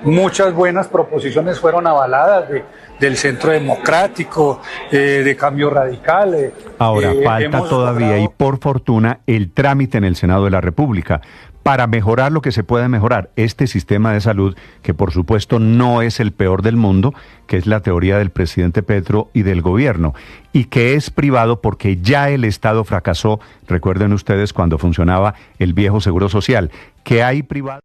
muchas buenas proposiciones fueron avaladas del Centro Democrático, de Cambio Radical. Ahora, falta todavía y por fortuna el trámite en el Senado de la República para mejorar lo que se pueda mejorar. Este sistema de salud, que por supuesto no es el peor del mundo, que es la teoría del presidente Petro y del gobierno, y que es privado porque ya el Estado fracasó, recuerden ustedes cuando funcionaba el viejo Seguro Social, que hay privado.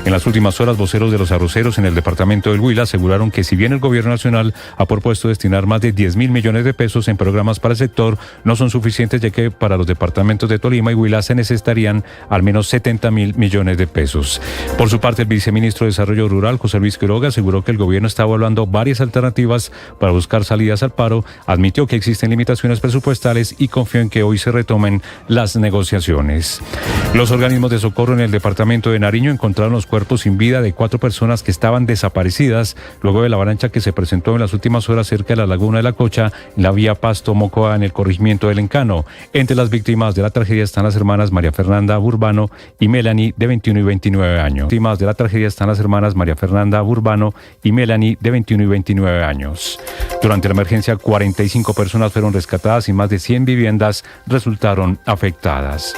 En las últimas horas, voceros de los arroceros en el departamento del Huila aseguraron que si bien el gobierno nacional ha propuesto destinar más de 10.000 millones de pesos en programas para el sector, no son suficientes, ya que para los departamentos de Tolima y Huila se necesitarían al menos 70.000 millones de pesos. Por su parte, el viceministro de Desarrollo Rural, José Luis Quiroga, aseguró que el gobierno está evaluando varias alternativas para buscar salidas al paro, admitió que existen limitaciones presupuestales y confió en que hoy se retomen las negociaciones. Los organismos de socorro en el departamento de Nariño encontraron los cuerpos sin vida de 4 personas que estaban desaparecidas luego de la avalancha que se presentó en las últimas horas cerca de la laguna de La Cocha, en la vía Pasto-Mocoa, en el corregimiento del Encano. Entre las víctimas de la tragedia están las hermanas María Fernanda Burbano y Melanie, de 21 y 29 años. Víctimas de la tragedia están las hermanas María Fernanda Burbano y Melanie, de 21 y 29 años. Durante la emergencia, 45 personas fueron rescatadas y más de 100 viviendas resultaron afectadas.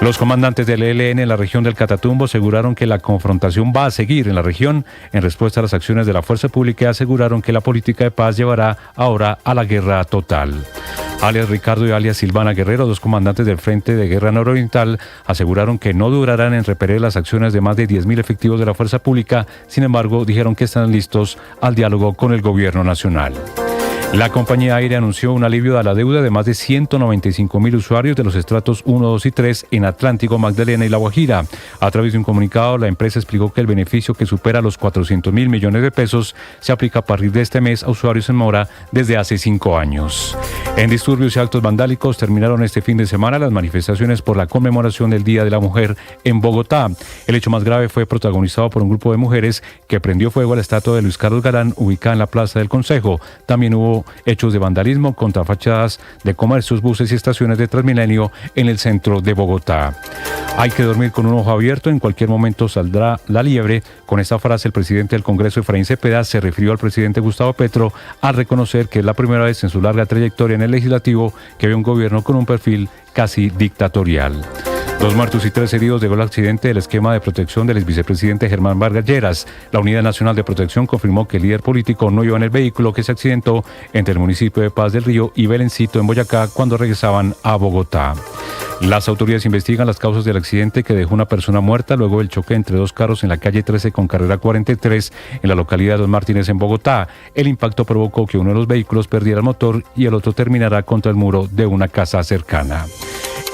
Los comandantes del ELN en la región del Catatumbo aseguraron que la confrontación va a seguir en la región en respuesta a las acciones de la fuerza pública y aseguraron que la política de paz llevará ahora a la guerra total. Alias Ricardo y alias Silvana Guerrero, 2 comandantes del Frente de Guerra Nororiental, aseguraron que no durarán en repeler las acciones de más de 10.000 efectivos de la fuerza pública. Sin embargo, dijeron que están listos al diálogo con el gobierno nacional. La compañía aérea anunció un alivio a la deuda de más de 195.000 usuarios de los estratos 1, 2 y 3 en Atlántico, Magdalena y La Guajira. A través de un comunicado, la empresa explicó que el beneficio, que supera los 400.000 millones de pesos, se aplica a partir de este mes a usuarios en mora desde hace 5 años. En disturbios y actos vandálicos terminaron este fin de semana las manifestaciones por la conmemoración del Día de la Mujer en Bogotá. El hecho más grave fue protagonizado por un grupo de mujeres que prendió fuego a la estatua de Luis Carlos Galán, ubicada en la Plaza del Consejo. También hubo hechos de vandalismo contra fachadas de comercios, buses y estaciones de Transmilenio en el centro de Bogotá. Hay que dormir con un ojo abierto, en cualquier momento saldrá la liebre. Con esta frase, el presidente del Congreso, Efraín Cepeda, se refirió al presidente Gustavo Petro al reconocer que es la primera vez en su larga trayectoria en el legislativo que ve un gobierno con un perfil casi dictatorial. 2 muertos y 3 heridos dejó el accidente del esquema de protección del exvicepresidente Germán Vargas Lleras. La Unidad Nacional de Protección confirmó que el líder político no iba en el vehículo que se accidentó entre el municipio de Paz del Río y Belencito, en Boyacá, cuando regresaban a Bogotá. Las autoridades investigan las causas del accidente que dejó una persona muerta luego del choque entre 2 carros en la calle 13 con carrera 43 en la localidad de Don Martínez, en Bogotá. El impacto provocó que uno de los vehículos perdiera el motor y el otro terminará contra el muro de una casa cercana.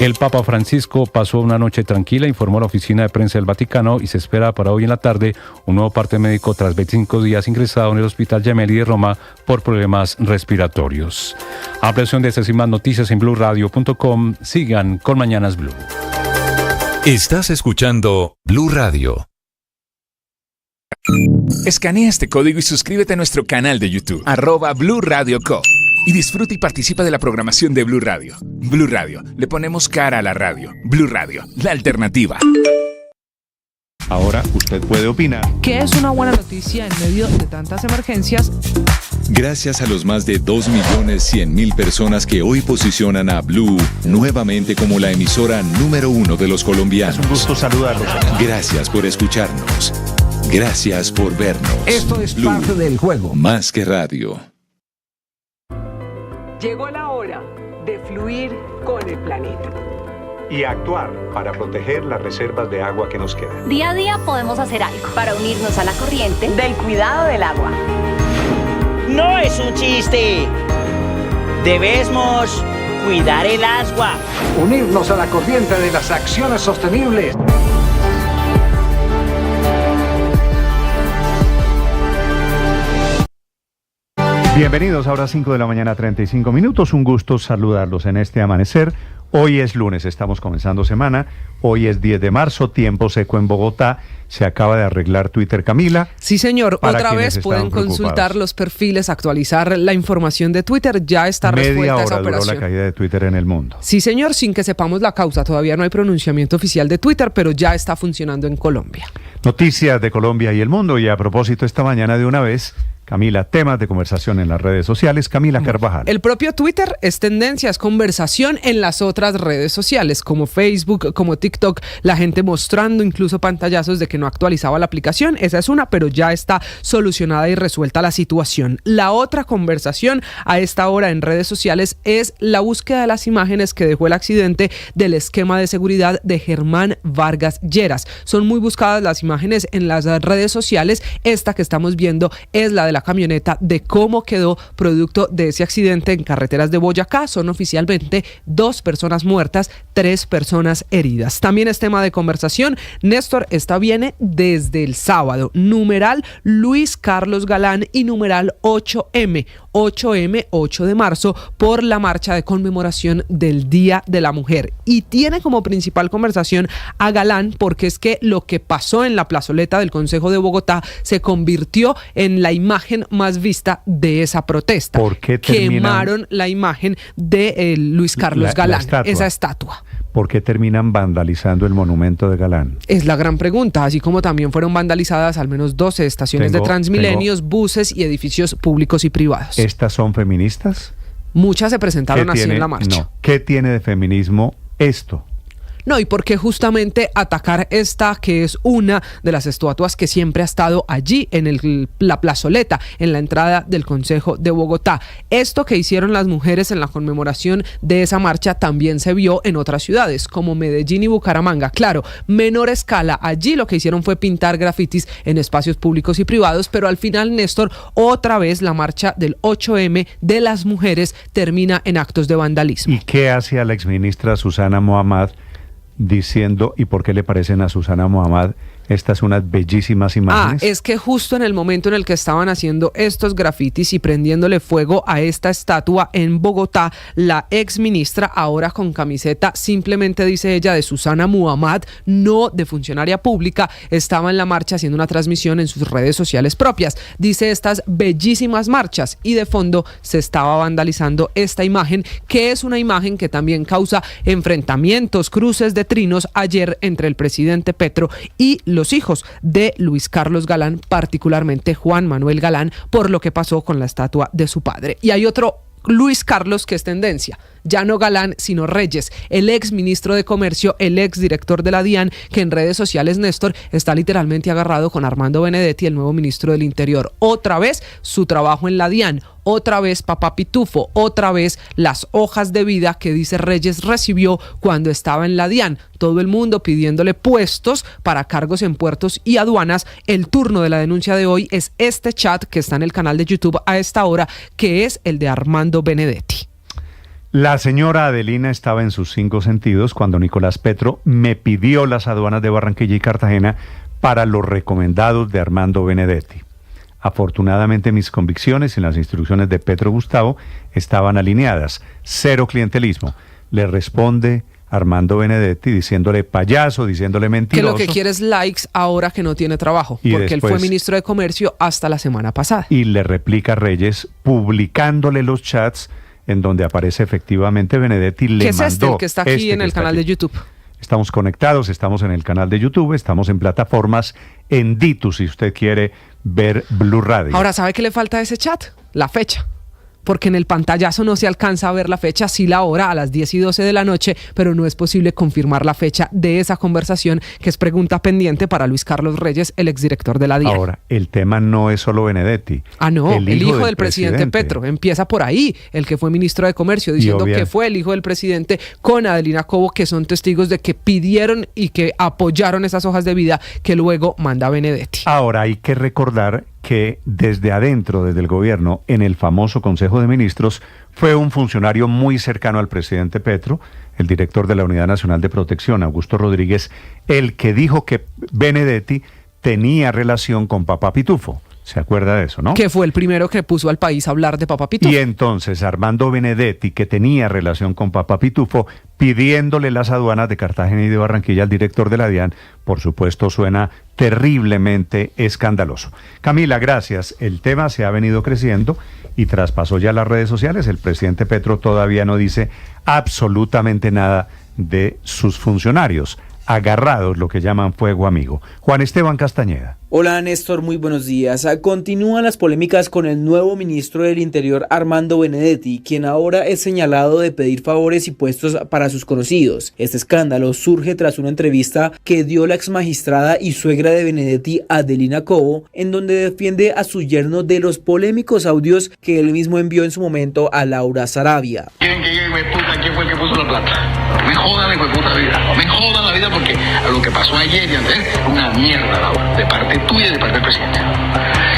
El Papa Francisco pasó una noche tranquila, informó la oficina de prensa del Vaticano, y se espera para hoy en la tarde un nuevo parte médico tras 25 días ingresado en el Hospital Gemelli de Roma por problemas respiratorios. Ampliación de estas y más noticias en blurradio.com. Sigan con Mañanas Blue. Estás escuchando Blue Radio. Escanea este código y suscríbete a nuestro canal de YouTube, @BlueRadioCo. Y disfruta y participa de la programación de Blue Radio. Blue Radio, le ponemos cara a la radio. Blue Radio, la alternativa. Ahora usted puede opinar. ¿Qué es una buena noticia en medio de tantas emergencias? Gracias a los más de 2.100.000 personas que hoy posicionan a Blue nuevamente como la emisora número 1 de los colombianos. Es un gusto saludarlos. Gracias por escucharnos. Gracias por vernos. Esto es Blue, parte del juego. más que radio. Llegó la hora de fluir con el planeta. Y actuar para proteger las reservas de agua que nos quedan. Día a día podemos hacer algo para unirnos a la corriente Del cuidado del agua. No es un chiste. Debemos cuidar el agua. Unirnos a la corriente de las acciones sostenibles. Bienvenidos, ahora 5 de la mañana, 35 minutos. Un gusto saludarlos en este amanecer. Hoy es lunes, estamos comenzando semana. Hoy es 10 de marzo, tiempo seco en Bogotá. Se acaba de arreglar Twitter, Camila. Sí, señor. Otra vez pueden consultar los perfiles, actualizar la información de Twitter. Ya está resuelta esa operación. Media hora duró la caída de Twitter en el mundo. Sí, señor, sin que sepamos la causa. Todavía no hay pronunciamiento oficial de Twitter, pero ya está funcionando en Colombia. Noticias de Colombia y el mundo. Y a propósito, esta mañana de una vez, Camila, temas de conversación en las redes sociales. Camila Carvajal. El propio Twitter es tendencia, es conversación en las otras redes sociales, como Facebook, como TikTok, la gente mostrando incluso pantallazos de que no actualizaba la aplicación. Esa es una, pero ya está solucionada y resuelta la situación. La otra conversación a esta hora en redes sociales es la búsqueda de las imágenes que dejó el accidente del esquema de seguridad de Germán Vargas Lleras. Son muy buscadas las imágenes en las redes sociales. Esta que estamos viendo es la de la camioneta, de cómo quedó producto de ese accidente en carreteras de Boyacá. Son oficialmente 2 personas muertas, 3 personas heridas. También es tema de conversación. Néstor, esta viene desde el sábado. Numeral Luis Carlos Galán y numeral 8M. 8M, 8 de marzo, por la marcha de conmemoración del Día de la Mujer. Y tiene como principal conversación a Galán porque es que lo que pasó en la plazoleta del Consejo de Bogotá se convirtió en la imagen más vista de esa protesta. ¿Por qué quemaron la imagen de Luis Carlos Galán, esa estatua? ¿Por qué terminan vandalizando el monumento de Galán? Es la gran pregunta, así como también fueron vandalizadas al menos 12 estaciones de Transmilenios, buses y edificios públicos y privados. ¿Estas son feministas? Muchas se presentaron así en la marcha. No. ¿Qué tiene de feminismo esto? No, y por qué justamente atacar esta, que es una de las estatuas que siempre ha estado allí en la plazoleta, en la entrada del Consejo de Bogotá. Esto que hicieron las mujeres en la conmemoración de esa marcha también se vio en otras ciudades, como Medellín y Bucaramanga. Claro, menor escala. Allí lo que hicieron fue pintar grafitis en espacios públicos y privados, pero al final, Néstor, otra vez la marcha del 8M de las mujeres termina en actos de vandalismo. ¿Y qué hace a la exministra Susana Muhammad diciendo, y por qué le parecen a Susana Muhammad estas unas bellísimas imágenes? Es que justo en el momento en el que estaban haciendo estos grafitis y prendiéndole fuego a esta estatua en Bogotá, la ex ministra, ahora con camiseta, simplemente dice ella, de Susana Muhammad, no de funcionaria pública, estaba en la marcha haciendo una transmisión en sus redes sociales propias. Dice estas bellísimas marchas y de fondo se estaba vandalizando esta imagen, que es una imagen que también causa enfrentamientos, cruces de trinos ayer entre el presidente Petro y los hijos de Luis Carlos Galán, particularmente Juan Manuel Galán, por lo que pasó con la estatua de su padre. Y hay otro Luis Carlos que es tendencia, ya no Galán, sino Reyes, el ex ministro de Comercio, el ex director de la DIAN, que en redes sociales, Néstor, está literalmente agarrado con Armando Benedetti, el nuevo ministro del Interior. Otra vez su trabajo en la DIAN, otra vez papá Pitufo, otra vez las hojas de vida que dice Reyes recibió cuando estaba en la DIAN. Todo el mundo pidiéndole puestos para cargos en puertos y aduanas. El turno de la denuncia de hoy es este chat que está en el canal de YouTube a esta hora, que es el de Armando Benedetti. La señora Adelina estaba en sus 5 sentidos cuando Nicolás Petro me pidió las aduanas de Barranquilla y Cartagena para los recomendados de Armando Benedetti. Afortunadamente mis convicciones y las instrucciones de Petro Gustavo estaban alineadas. 0 clientelismo. Le responde Armando Benedetti diciéndole payaso, diciéndole mentiroso. Que lo que quiere es likes ahora que no tiene trabajo, porque después, él fue ministro de Comercio hasta la semana pasada. Y le replica Reyes publicándole los chats en donde aparece efectivamente Benedetti. Le ¿Qué es mandó el que está aquí en el canal de YouTube? Estamos conectados, estamos en el canal de YouTube, estamos en plataformas, en Ditu, si usted quiere ver Blue Radio. Ahora, ¿sabe qué le falta a ese chat? La fecha. Porque en el pantallazo no se alcanza a ver la fecha, sí la hora a las 10 y 12 de la noche, pero no es posible confirmar la fecha de esa conversación, que es pregunta pendiente para Luis Carlos Reyes, el exdirector de la DIAN. Ahora, el tema no es solo Benedetti. No, el hijo del presidente Petro. Empieza por ahí, el que fue ministro de Comercio, diciendo que fue el hijo del presidente con Adelina Cobo, que son testigos de que pidieron y que apoyaron esas hojas de vida que luego manda Benedetti. Ahora, hay que recordar que desde adentro, desde el gobierno, en el famoso Consejo de Ministros, fue un funcionario muy cercano al presidente Petro, el director de la Unidad Nacional de Protección, Augusto Rodríguez, el que dijo que Benedetti tenía relación con papá Pitufo. ¿Se acuerda de eso, no? Que fue el primero que puso al país a hablar de Papá Pitufo. Y entonces Armando Benedetti, que tenía relación con Papá Pitufo, pidiéndole las aduanas de Cartagena y de Barranquilla al director de la DIAN, por supuesto suena terriblemente escandaloso. Camila, gracias. El tema se ha venido creciendo y traspasó ya las redes sociales. El presidente Petro todavía no dice absolutamente nada de sus funcionarios. Agarrados, lo que llaman fuego amigo. Juan Esteban Castañeda. Hola Néstor, muy buenos días. Continúan las polémicas con el nuevo ministro del Interior Armando Benedetti, quien ahora es señalado de pedir favores y puestos para sus conocidos. Este escándalo surge tras una entrevista que dio la exmagistrada y suegra de Benedetti, Adelina Cobo, en donde defiende a su yerno de los polémicos audios que él mismo envió en su momento a Laura Sarabia. ¿Quién fue el que puso la plata? Me jodan la puta vida. Me jodan la vida porque a lo que pasó ayer y antes es una mierda, Laura, de parte tuya y de parte del presidente.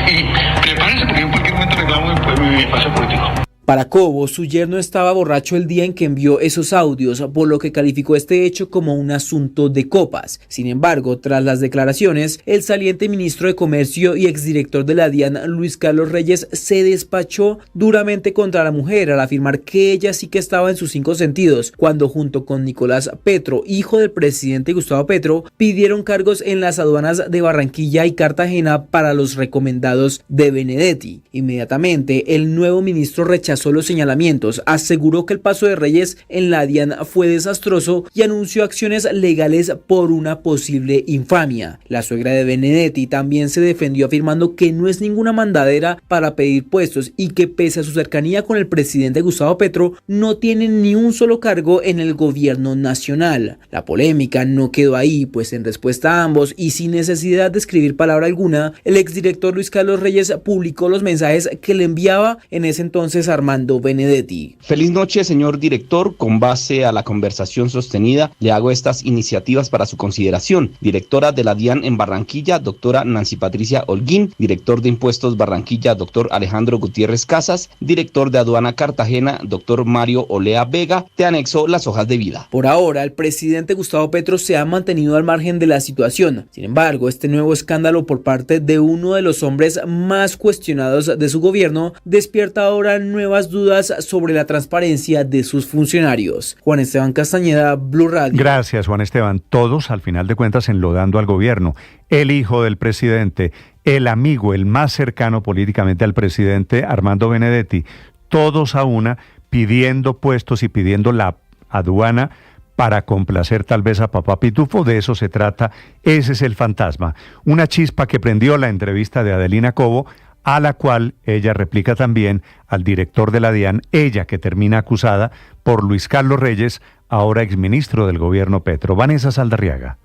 Y prepárense porque en cualquier momento reclamo mi espacio político. Para Cobo, su yerno estaba borracho el día en que envió esos audios, por lo que calificó este hecho como un asunto de copas. Sin embargo, tras las declaraciones, el saliente ministro de Comercio y exdirector de la DIAN, Luis Carlos Reyes, se despachó duramente contra la mujer al afirmar que ella sí que estaba en sus 5 sentidos, cuando junto con Nicolás Petro, hijo del presidente Gustavo Petro, pidieron cargos en las aduanas de Barranquilla y Cartagena para los recomendados de Benedetti. Inmediatamente, el nuevo ministro rechazó los señalamientos, aseguró que el paso de Reyes en la DIAN fue desastroso y anunció acciones legales por una posible infamia. La suegra de Benedetti también se defendió afirmando que no es ninguna mandadera para pedir puestos y que pese a su cercanía con el presidente Gustavo Petro, no tiene ni un solo cargo en el gobierno nacional. La polémica no quedó ahí, pues en respuesta a ambos y sin necesidad de escribir palabra alguna, el exdirector Luis Carlos Reyes publicó los mensajes que le enviaba en ese entonces Armando Benedetti. Feliz noche, señor director. Con base a la conversación sostenida, le hago estas iniciativas para su consideración. Directora de la DIAN en Barranquilla, doctora Nancy Patricia Holguín. Director de Impuestos Barranquilla, doctor Alejandro Gutiérrez Casas. Director de Aduana Cartagena, doctor Mario Olea Vega. Te anexo las hojas de vida. Por ahora, el presidente Gustavo Petro se ha mantenido al margen de la situación. Sin embargo, este nuevo escándalo por parte de uno de los hombres más cuestionados de su gobierno despierta ahora nuevas dudas sobre la transparencia de sus funcionarios. Juan Esteban Castañeda, Blue Radio. Gracias, Juan Esteban. Todos, al final de cuentas, enlodando al gobierno. El hijo del presidente, el amigo, el más cercano políticamente al presidente, Armando Benedetti, todos a una pidiendo puestos y pidiendo la aduana para complacer tal vez a Papá Pitufo. De eso se trata. Ese es el fantasma. Una chispa que prendió la entrevista de Adelina Cobo, a la cual ella replica también al director de la DIAN, ella que termina acusada por Luis Carlos Reyes, ahora exministro del gobierno Petro. Vanessa Saldarriaga.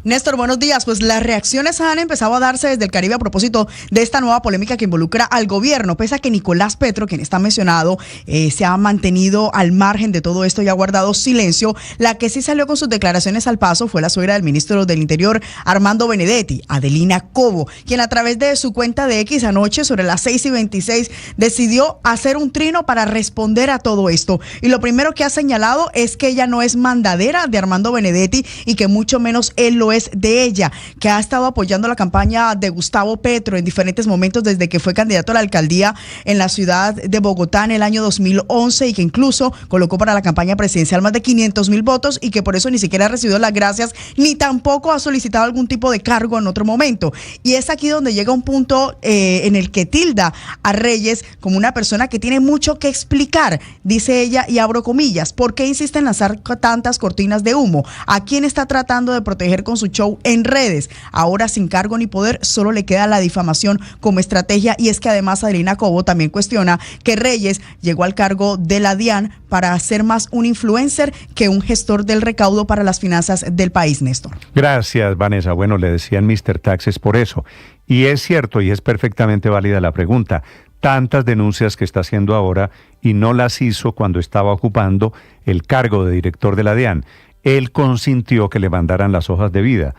Néstor, buenos días. Pues las reacciones han empezado a darse desde el Caribe a propósito de esta nueva polémica que involucra al gobierno, pese a que Nicolás Petro, quien está mencionado, se ha mantenido al margen de todo esto y ha guardado silencio. La que sí salió con sus declaraciones al paso fue la suegra del ministro del Interior, Armando Benedetti, Adelina Cobo, quien a través de su cuenta de X anoche, sobre las 6:26, decidió hacer un trino para responder a todo esto. Y lo primero que ha señalado es que ella no es mandadera de Armando Benedetti y que mucho menos él lo es de ella, que ha estado apoyando la campaña de Gustavo Petro en diferentes momentos desde que fue candidato a la alcaldía en la ciudad de Bogotá en el año 2011 y que incluso colocó para la campaña presidencial más de 500,000 votos y que por eso ni siquiera ha recibido las gracias ni tampoco ha solicitado algún tipo de cargo en otro momento. Y es aquí donde llega un punto en el que tilda a Reyes como una persona que tiene mucho que explicar, dice ella, y abro comillas: ¿por qué insiste en lanzar tantas cortinas de humo? ¿A quién está tratando de proteger con su show en redes? Ahora, sin cargo ni poder, solo le queda la difamación como estrategia. Y es que además Adelina Cobo también cuestiona que Reyes llegó al cargo de la DIAN para ser más un influencer que un gestor del recaudo para las finanzas del país, Néstor. Gracias, Vanessa. Bueno, le decían Mr. Taxes por eso. Y es cierto y es perfectamente válida la pregunta. Tantas denuncias que está haciendo ahora y no las hizo cuando estaba ocupando el cargo de director de la DIAN. Él consintió que le mandaran las hojas de vida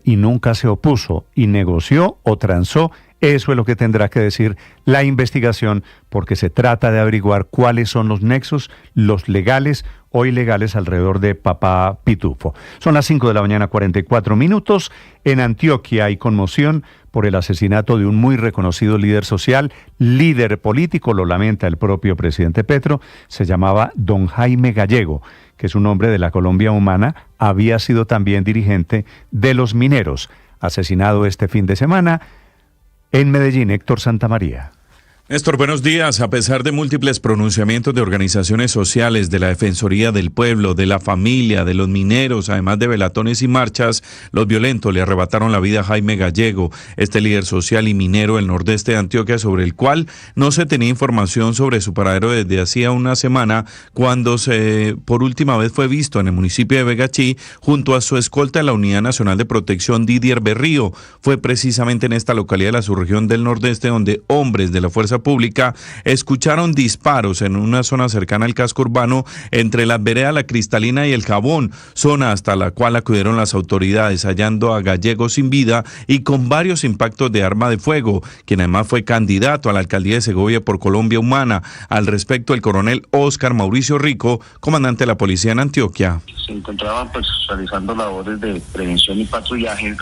y nunca se opuso y negoció o transó Eso es lo que tendrá que decir la investigación, porque se trata de averiguar cuáles son los nexos, los legales o ilegales alrededor de Papá Pitufo. Son las 5 de la mañana, 44 minutos. En Antioquia hay conmoción por el asesinato de un muy reconocido líder social, líder político, lo lamenta el propio presidente Petro, se llamaba don Jaime Gallego, que es un hombre de la Colombia humana, había sido también dirigente de los mineros, asesinado este fin de semana en Medellín. Héctor Santamaría. Néstor, buenos días. A pesar de múltiples pronunciamientos de organizaciones sociales, de la Defensoría del Pueblo, de la familia, de los mineros, además de velatones y marchas, los violentos le arrebataron la vida a Jaime Gallego, este líder social y minero del nordeste de Antioquia, sobre el cual no se tenía información sobre su paradero desde hacía una semana, cuando por última vez fue visto en el municipio de Vegachí junto a su escolta de la Unidad Nacional de Protección, Didier Berrío. Fue precisamente en esta localidad de la subregión del nordeste donde hombres de la Fuerza Pública escucharon disparos en una zona cercana al casco urbano entre las veredas La Cristalina y El Jabón, zona hasta la cual acudieron las autoridades, hallando a Gallego sin vida y con varios impactos de arma de fuego, quien además fue candidato a la alcaldía de Segovia por Colombia Humana. Al respecto, el coronel Óscar Mauricio Rico, comandante de la policía en Antioquia. Se encontraban realizando labores de prevención y patrullaje, de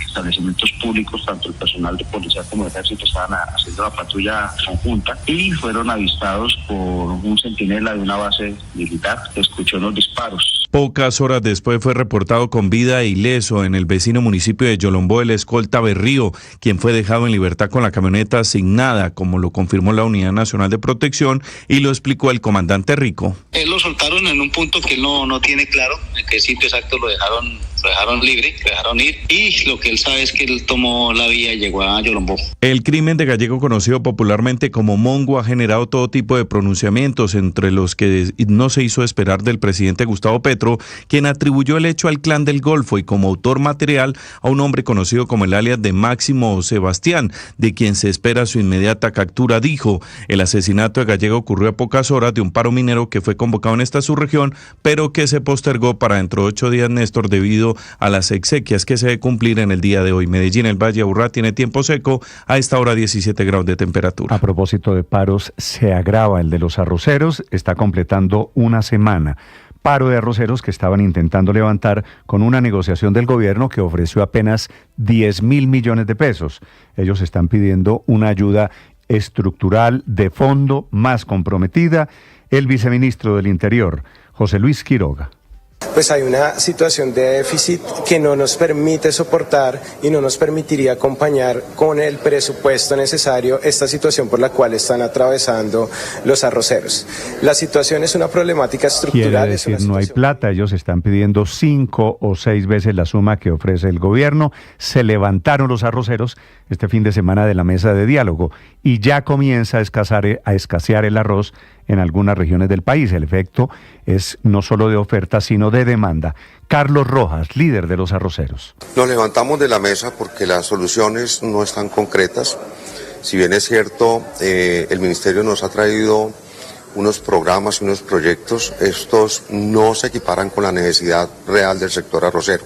establecimientos públicos, tanto el personal de policía como el ejército estaban haciendo la patrulla conjunta y fueron avistados por un centinela de una base militar que escuchó los disparos. Pocas horas después fue reportado con vida e ileso en el vecino municipio de Yolombó el escolta Berrío, quien fue dejado en libertad con la camioneta asignada, como lo confirmó la Unidad Nacional de Protección y lo explicó el comandante Rico. Él lo soltaron en un punto que él no tiene claro en qué sitio exacto lo dejaron libre, lo dejaron ir, y lo que él sabe es que él tomó la vía y llegó a Yolombó. El crimen de Gallego, conocido popularmente como Mongo, ha generado todo tipo de pronunciamientos, entre los que no se hizo esperar del presidente Gustavo Petro, quien atribuyó el hecho al Clan del Golfo y como autor material a un hombre conocido como el alias de Máximo Sebastián, de quien se espera su inmediata captura. Dijo: el asesinato de Gallego ocurrió a pocas horas de un paro minero que fue convocado en esta subregión, pero que se postergó para dentro de 8 días, Néstor, debido a las exequias que se debe cumplir en el día de hoy. Medellín, el Valle de Aburrá, tiene tiempo seco, a esta hora 17 grados de temperatura. A propósito de paros, se agrava el de los arroceros, está completando una semana. Paro de arroceros que estaban intentando levantar con una negociación del gobierno que ofreció apenas 10.000 millones de pesos. Ellos están pidiendo una ayuda estructural de fondo más comprometida. El viceministro del Interior, José Luis Quiroga. Pues hay una situación de déficit que no nos permite soportar y no nos permitiría acompañar con el presupuesto necesario esta situación por la cual están atravesando los arroceros. La situación es una problemática estructural. Quiere decir, no hay plata. Ellos están pidiendo 5 o 6 veces la suma que ofrece el gobierno. Se levantaron los arroceros este fin de semana de la mesa de diálogo y ya comienza a escasear el arroz en algunas regiones del país. El efecto es no solo de oferta, sino de demanda. Carlos Rojas, líder de los arroceros. Nos levantamos de la mesa porque las soluciones no están concretas. Si bien es cierto, el ministerio nos ha traído unos programas y unos proyectos, estos no se equiparan con la necesidad real del sector arrocero.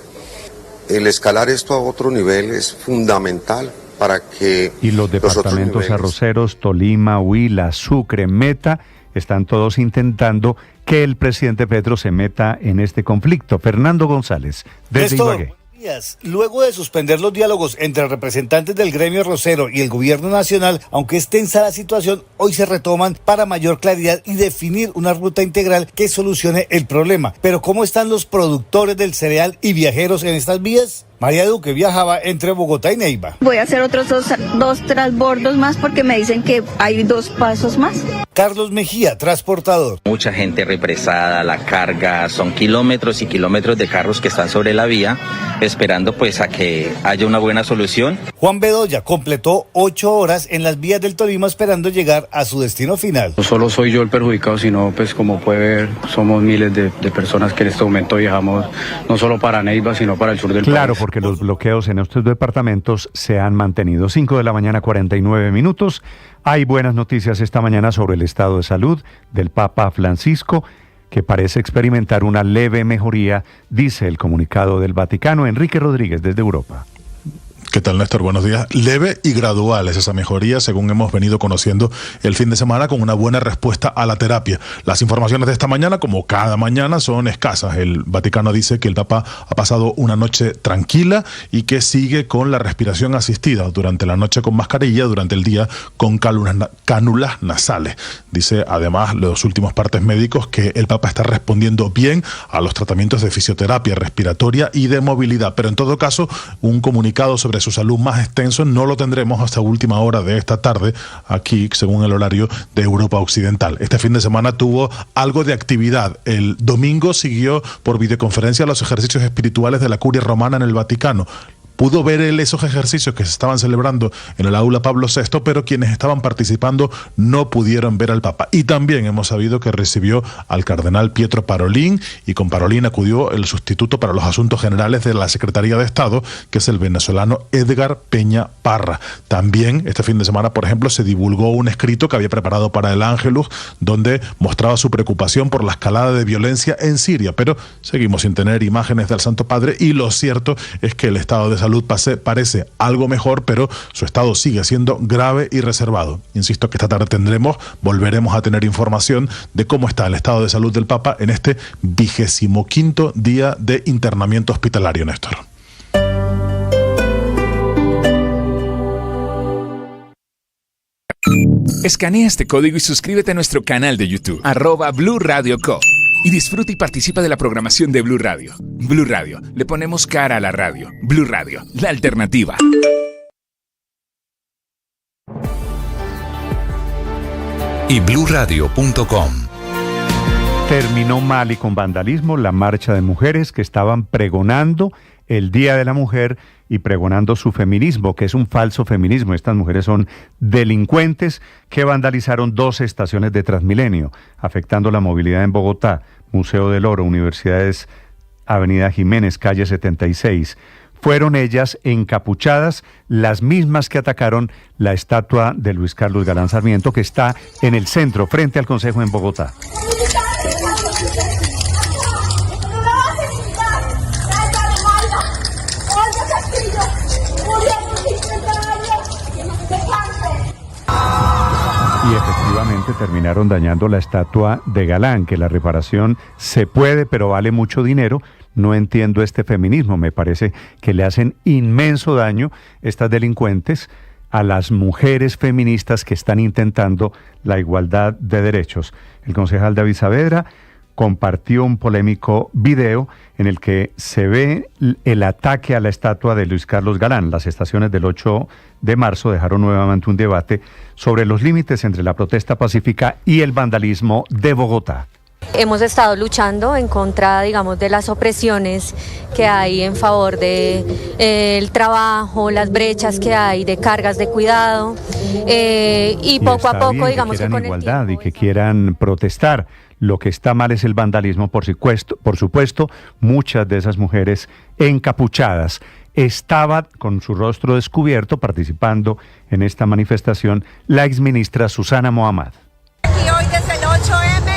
El escalar esto a otro nivel es fundamental para que... Y los departamentos arroceros, Tolima, Huila, Sucre, Meta, están todos intentando que el presidente Petro se meta en este conflicto. Fernando González, desde Ibagué. Luego de suspender los diálogos entre representantes del gremio arrocero y el gobierno nacional, aunque es tensa la situación, hoy se retoman para mayor claridad y definir una ruta integral que solucione el problema. Pero ¿cómo están los productores del cereal y viajeros en estas vías? María Duque viajaba entre Bogotá y Neiva. Voy a hacer otros dos transbordos más porque me dicen que hay 2 pasos más. Carlos Mejía, transportador. Mucha gente represada, la carga, son kilómetros y kilómetros de carros que están sobre la vía, esperando pues a que haya una buena solución. Juan Bedoya completó 8 horas en las vías del Tolima esperando llegar a su destino final. No solo soy yo el perjudicado, sino pues como puede ver, somos miles de personas que en este momento viajamos no solo para Neiva, sino para el sur del país. Porque los bloqueos en estos departamentos se han mantenido. 5 de la mañana, 49 minutos. Hay buenas noticias esta mañana sobre el estado de salud del Papa Francisco, que parece experimentar una leve mejoría, dice el comunicado del Vaticano. Enrique Rodríguez, desde Europa. ¿Qué tal, Néstor? Buenos días. Leve y gradual es esa mejoría, según hemos venido conociendo el fin de semana, con una buena respuesta a la terapia. Las informaciones de esta mañana, como cada mañana, son escasas. El Vaticano dice que el Papa ha pasado una noche tranquila y que sigue con la respiración asistida, durante la noche con mascarilla, durante el día con cánulas nasales. Dice además los últimos partes médicos que el Papa está respondiendo bien a los tratamientos de fisioterapia respiratoria y de movilidad, pero en todo caso un comunicado sobre su salud más extenso no lo tendremos hasta última hora de esta tarde, aquí según el horario de Europa Occidental. Este fin de semana tuvo algo de actividad. El domingo siguió por videoconferencia los ejercicios espirituales de la Curia Romana en el Vaticano. Pudo ver él esos ejercicios que se estaban celebrando en el aula Pablo VI, pero quienes estaban participando no pudieron ver al Papa. Y también hemos sabido que recibió al cardenal Pietro Parolin, y con Parolin acudió el sustituto para los asuntos generales de la Secretaría de Estado, que es el venezolano Edgar Peña Parra. También este fin de semana, por ejemplo, se divulgó un escrito que había preparado para el Ángelus, donde mostraba su preocupación por la escalada de violencia en Siria, pero seguimos sin tener imágenes del Santo Padre, y lo cierto es que el estado de salud parece algo mejor, pero su estado sigue siendo grave y reservado. Insisto que esta tarde volveremos a tener información de cómo está el estado de salud del Papa en este 25º día de internamiento hospitalario, Néstor. Escanea este código y suscríbete a nuestro canal de YouTube, @Blue Radio Co. Y disfruta y participa de la programación de Blue Radio. Blue Radio, le ponemos cara a la radio. Blue Radio, la alternativa. Y BlueRadio.com. Terminó mal y con vandalismo la marcha de mujeres que estaban pregonando el Día de la Mujer y pregonando su feminismo, que es un falso feminismo. Estas mujeres son delincuentes que vandalizaron 2 estaciones de Transmilenio, afectando la movilidad en Bogotá, Museo del Oro, Universidades, Avenida Jiménez, calle 76. Fueron ellas encapuchadas, las mismas que atacaron la estatua de Luis Carlos Galán Sarmiento, que está en el centro, frente al Consejo en Bogotá. Y efectivamente terminaron dañando la estatua de Galán, que la reparación se puede, pero vale mucho dinero. No entiendo este feminismo, me parece que le hacen inmenso daño estas delincuentes a las mujeres feministas que están intentando la igualdad de derechos. El concejal David Saavedra compartió un polémico video en el que se ve el ataque a la estatua de Luis Carlos Galán. Las estaciones del 8 de marzo dejaron nuevamente un debate sobre los límites entre la protesta pacífica y el vandalismo de Bogotá. Hemos estado luchando en contra, digamos, de las opresiones que hay en favor de el trabajo, las brechas que hay de cargas de cuidado, y poco a poco, digamos, que con igualdad y que quieran protestar. Lo que está mal es el vandalismo, por supuesto, muchas de esas mujeres encapuchadas. Estaba con su rostro descubierto participando en esta manifestación la exministra Susana Muhammad. Aquí hoy desde el 8M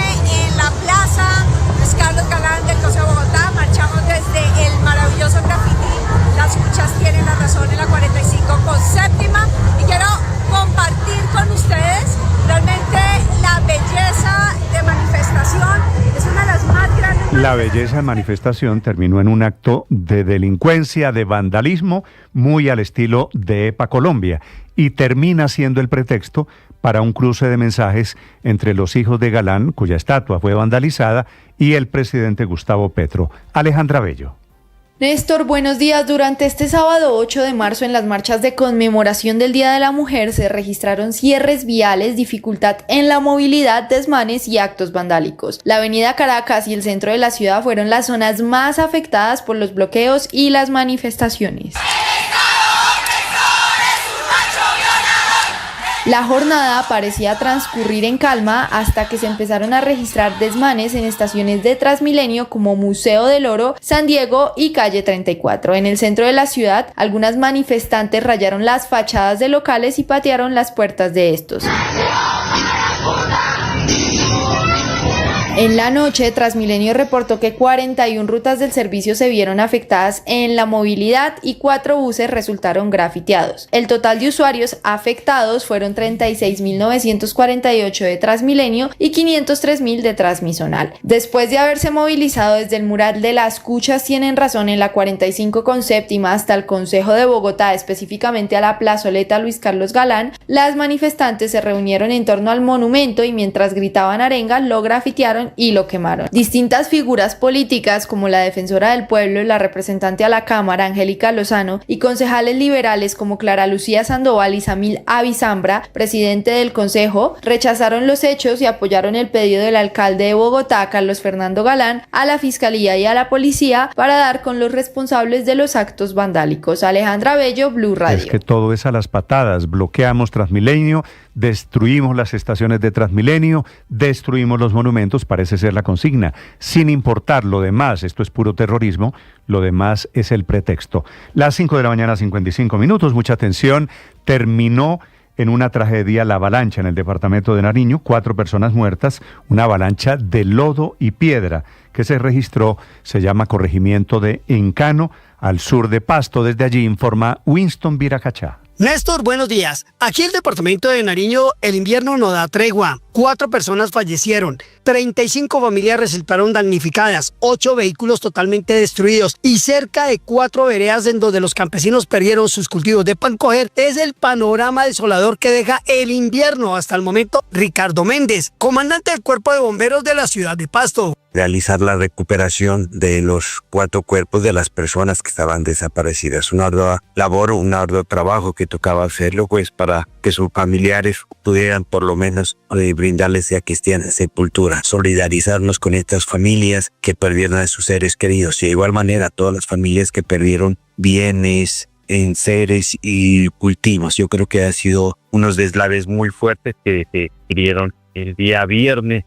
en la plaza Luis Carlos Galán del Consejo de Bogotá, marchamos desde el maravilloso graffiti. Las luchas tienen la razón en la 45 con séptima, y quiero compartir con ustedes realmente la belleza de manifestación. Es una de las más grandes. La belleza de manifestación terminó en un acto de delincuencia, de vandalismo, muy al estilo de EPA Colombia, y termina siendo el pretexto para un cruce de mensajes entre los hijos de Galán, cuya estatua fue vandalizada, y el presidente Gustavo Petro. Alejandra Bello. Néstor, buenos días. Durante este sábado 8 de marzo en las marchas de conmemoración del Día de la Mujer se registraron cierres viales, dificultad en la movilidad, desmanes y actos vandálicos. La avenida Caracas y el centro de la ciudad fueron las zonas más afectadas por los bloqueos y las manifestaciones. La jornada parecía transcurrir en calma hasta que se empezaron a registrar desmanes en estaciones de Transmilenio como Museo del Oro, San Diego y Calle 34. En el centro de la ciudad, algunas manifestantes rayaron las fachadas de locales y patearon las puertas de estos. En la noche, Transmilenio reportó que 41 rutas del servicio se vieron afectadas en la movilidad y 4 buses resultaron grafiteados. El total de usuarios afectados fueron 36.948 de Transmilenio y 503.000 de Transmisonal. Después de haberse movilizado desde el mural de Las Cuchas Tienen Razón en la 45 con séptima hasta el Consejo de Bogotá, específicamente a la plazoleta Luis Carlos Galán, las manifestantes se reunieron en torno al monumento y mientras gritaban arenga lo grafitearon y lo quemaron. Distintas figuras políticas como la defensora del pueblo, la representante a la Cámara Angélica Lozano y concejales liberales como Clara Lucía Sandoval y Samil Avizambra, presidente del Consejo, rechazaron los hechos y apoyaron el pedido del alcalde de Bogotá, Carlos Fernando Galán, a la Fiscalía y a la Policía para dar con los responsables de los actos vandálicos. Alejandra Bello, Blue Radio. Es que todo es a las patadas. Bloqueamos Transmilenio, destruimos las estaciones de Transmilenio, destruimos los monumentos, parece ser la consigna, sin importar lo demás. Esto es puro terrorismo, lo demás es el pretexto. Las 5 de la mañana, 55 minutos, mucha atención. Terminó en una tragedia la avalancha en el departamento de Nariño, 4 personas muertas, una avalancha de lodo y piedra que se registró, se llama corregimiento de Encano, al sur de Pasto. Desde allí informa Winston Viracachá. Néstor, buenos días. Aquí el departamento de Nariño, el invierno no da tregua. 4 personas fallecieron, 35 familias resultaron damnificadas, 8 vehículos totalmente destruidos y cerca de 4 veredas en donde los campesinos perdieron sus cultivos de pan coger. Es el panorama desolador que deja el invierno hasta el momento. Ricardo Méndez, comandante del Cuerpo de Bomberos de la ciudad de Pasto. Realizar la recuperación de los 4 cuerpos de las personas que estaban desaparecidas. Una ardua labor, un arduo trabajo que tocaba hacerlo pues para que sus familiares pudieran por lo menos brindarles ya cristiana sepultura, solidarizarnos con estas familias que perdieron a sus seres queridos y de igual manera todas las familias que perdieron bienes, enseres y cultivos. Yo creo que ha sido unos deslaves muy fuertes que se dieron el día viernes.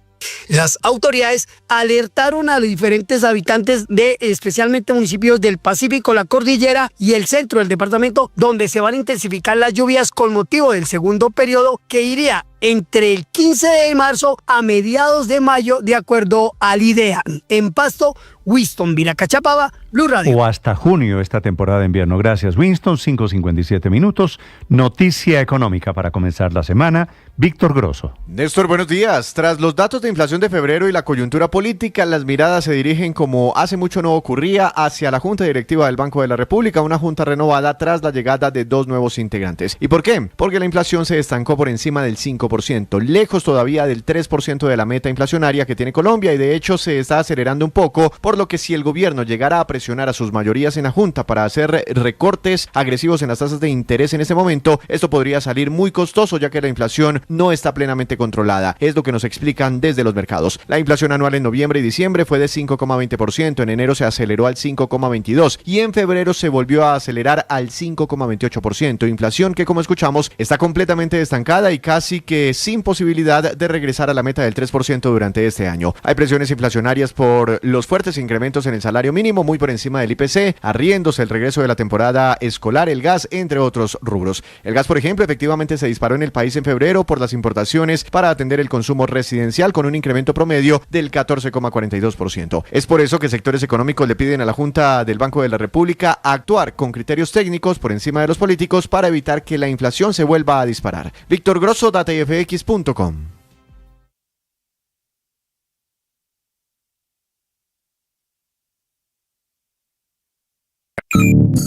Las autoridades alertaron a los diferentes habitantes de especialmente municipios del Pacífico, la Cordillera y el centro del departamento, donde se van a intensificar las lluvias con motivo del segundo periodo que iría entre el 15 de marzo a mediados de mayo, de acuerdo al IDEA. En Pasto, Winston Viracachapaba, Blue Radio. O hasta junio esta temporada de invierno. Gracias, Winston. 5:57 minutos. Noticia económica para comenzar la semana. Víctor Grosso. Néstor, buenos días. Tras los datos de inflación de febrero y la coyuntura política, las miradas se dirigen, como hace mucho no ocurría, hacia la Junta Directiva del Banco de la República, una junta renovada tras la llegada de 2 nuevos integrantes. ¿Y por qué? Porque la inflación se estancó por encima del 5%, lejos todavía del 3% de la meta inflacionaria que tiene Colombia, y de hecho se está acelerando un poco, por lo que si el gobierno llegara a presionar a sus mayorías en la Junta para hacer recortes agresivos en las tasas de interés en este momento, esto podría salir muy costoso, ya que la inflación no está plenamente controlada. Es lo que nos explican desde los mercados. La inflación anual en noviembre y diciembre fue de 5,20%, en enero se aceleró al 5,22% y en febrero se volvió a acelerar al 5,28%. Inflación que, como escuchamos, está completamente estancada y casi que sin posibilidad de regresar a la meta del 3% durante este año. Hay presiones inflacionarias por los fuertes incrementos en el salario mínimo, muy por encima del IPC, arriendos, el regreso de la temporada escolar, el gas, entre otros rubros. El gas, por ejemplo, efectivamente se disparó en el país en febrero por las importaciones para atender el consumo residencial, con un incremento promedio del 14,42%. Es por eso que sectores económicos le piden a la Junta del Banco de la República actuar con criterios técnicos por encima de los políticos para evitar que la inflación se vuelva a disparar. Víctor Grosso, datafx.com.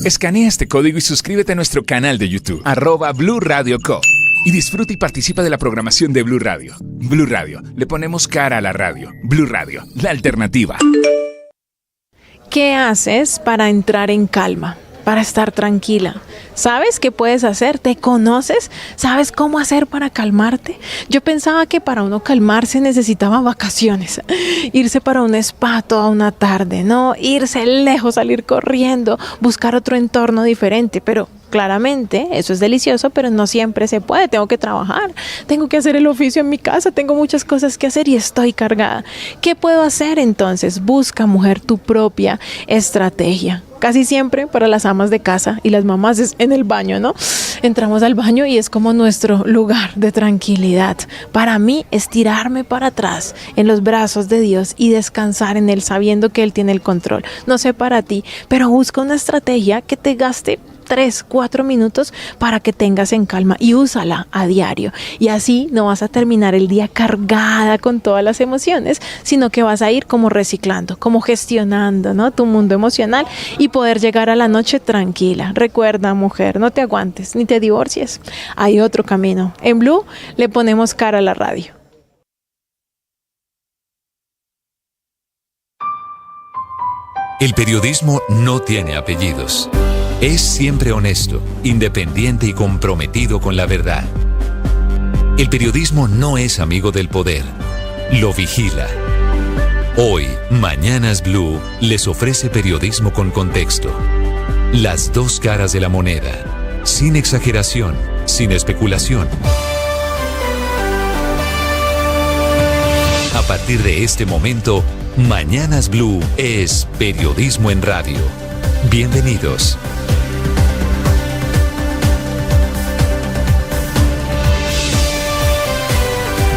Escanea este código y suscríbete a nuestro canal de YouTube, @Blue Radio Co. Y disfruta y participa de la programación de Blue Radio. Blue Radio, le ponemos cara a la radio. Blue Radio, la alternativa. ¿Qué haces para entrar en calma? Para estar tranquila. ¿Sabes qué puedes hacer? ¿Te conoces? ¿Sabes cómo hacer para calmarte? Yo pensaba que para uno calmarse necesitaba vacaciones. Irse para un spa toda una tarde, ¿no? Irse lejos, salir corriendo, buscar otro entorno diferente. Pero Claramente, eso es delicioso, pero no siempre se puede. Tengo que trabajar, tengo que hacer el oficio en mi casa, tengo muchas cosas que hacer y estoy cargada. ¿Qué puedo hacer entonces? Busca, mujer, tu propia estrategia. Casi siempre para las amas de casa y las mamás es en el baño, ¿no? Entramos al baño y es como nuestro lugar de tranquilidad. Para mí es tirarme para atrás en los brazos de Dios y descansar en Él sabiendo que Él tiene el control. No sé para ti, pero busca una estrategia que te gaste 3-4 minutos para que tengas en calma y úsala a diario. Y así no vas a terminar el día cargada con todas las emociones, sino que vas a ir como reciclando, como gestionando, ¿no?, tu mundo emocional y poder llegar a la noche tranquila. Recuerda, mujer, no te aguantes ni te divorcies. Hay otro camino. En Blue le ponemos cara a la radio. El periodismo no tiene apellidos. Es siempre honesto, independiente y comprometido con la verdad. El periodismo no es amigo del poder, lo vigila. Hoy, Mañanas Blue les ofrece periodismo con contexto. Las dos caras de la moneda, sin exageración, sin especulación. A partir de este momento, Mañanas Blue es periodismo en radio. Bienvenidos.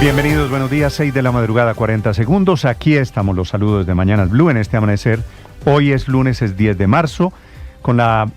Bienvenidos, buenos días, 6 de la madrugada, 40 segundos. Aquí estamos los saludos de Mañanas Blue en este amanecer. Hoy es lunes, es 10 de marzo, con la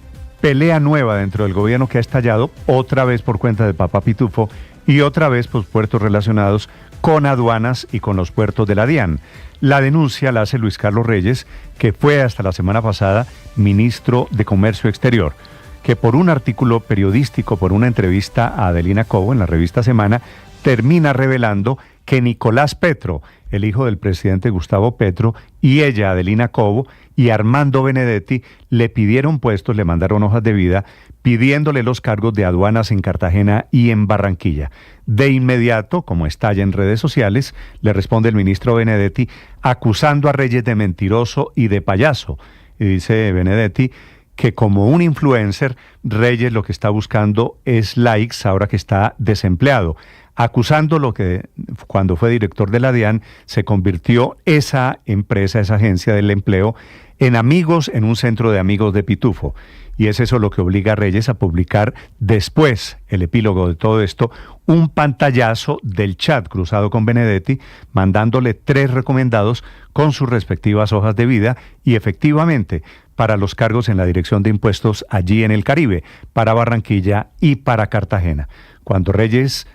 pelea nueva dentro del gobierno que ha estallado otra vez por cuenta de Papá Pitufo y otra vez por puertos relacionados con aduanas y con los puertos de la DIAN. La denuncia la hace Luis Carlos Reyes, que fue hasta la semana pasada ministro de Comercio Exterior, que por un artículo periodístico, por una entrevista a Adelina Cobo en la revista Semana, termina revelando que Nicolás Petro, el hijo del presidente Gustavo Petro, y ella, Adelina Cobo, y Armando Benedetti, le pidieron puestos, le mandaron hojas de vida, pidiéndole los cargos de aduanas en Cartagena y en Barranquilla. De inmediato, como estalla en redes sociales, le responde el ministro Benedetti, acusando a Reyes de mentiroso y de payaso. Y dice Benedetti que como un influencer, Reyes lo que está buscando es likes ahora que está desempleado, acusando lo que cuando fue director de la DIAN se convirtió esa empresa, esa agencia del empleo, en amigos, en un centro de amigos de Pitufo. Y es eso lo que obliga a Reyes a publicar después, el epílogo de todo esto, un pantallazo del chat cruzado con Benedetti, mandándole 3 recomendados con sus respectivas hojas de vida y efectivamente para los cargos en la Dirección de Impuestos allí en el Caribe, para Barranquilla y para Cartagena. Cuando Reyes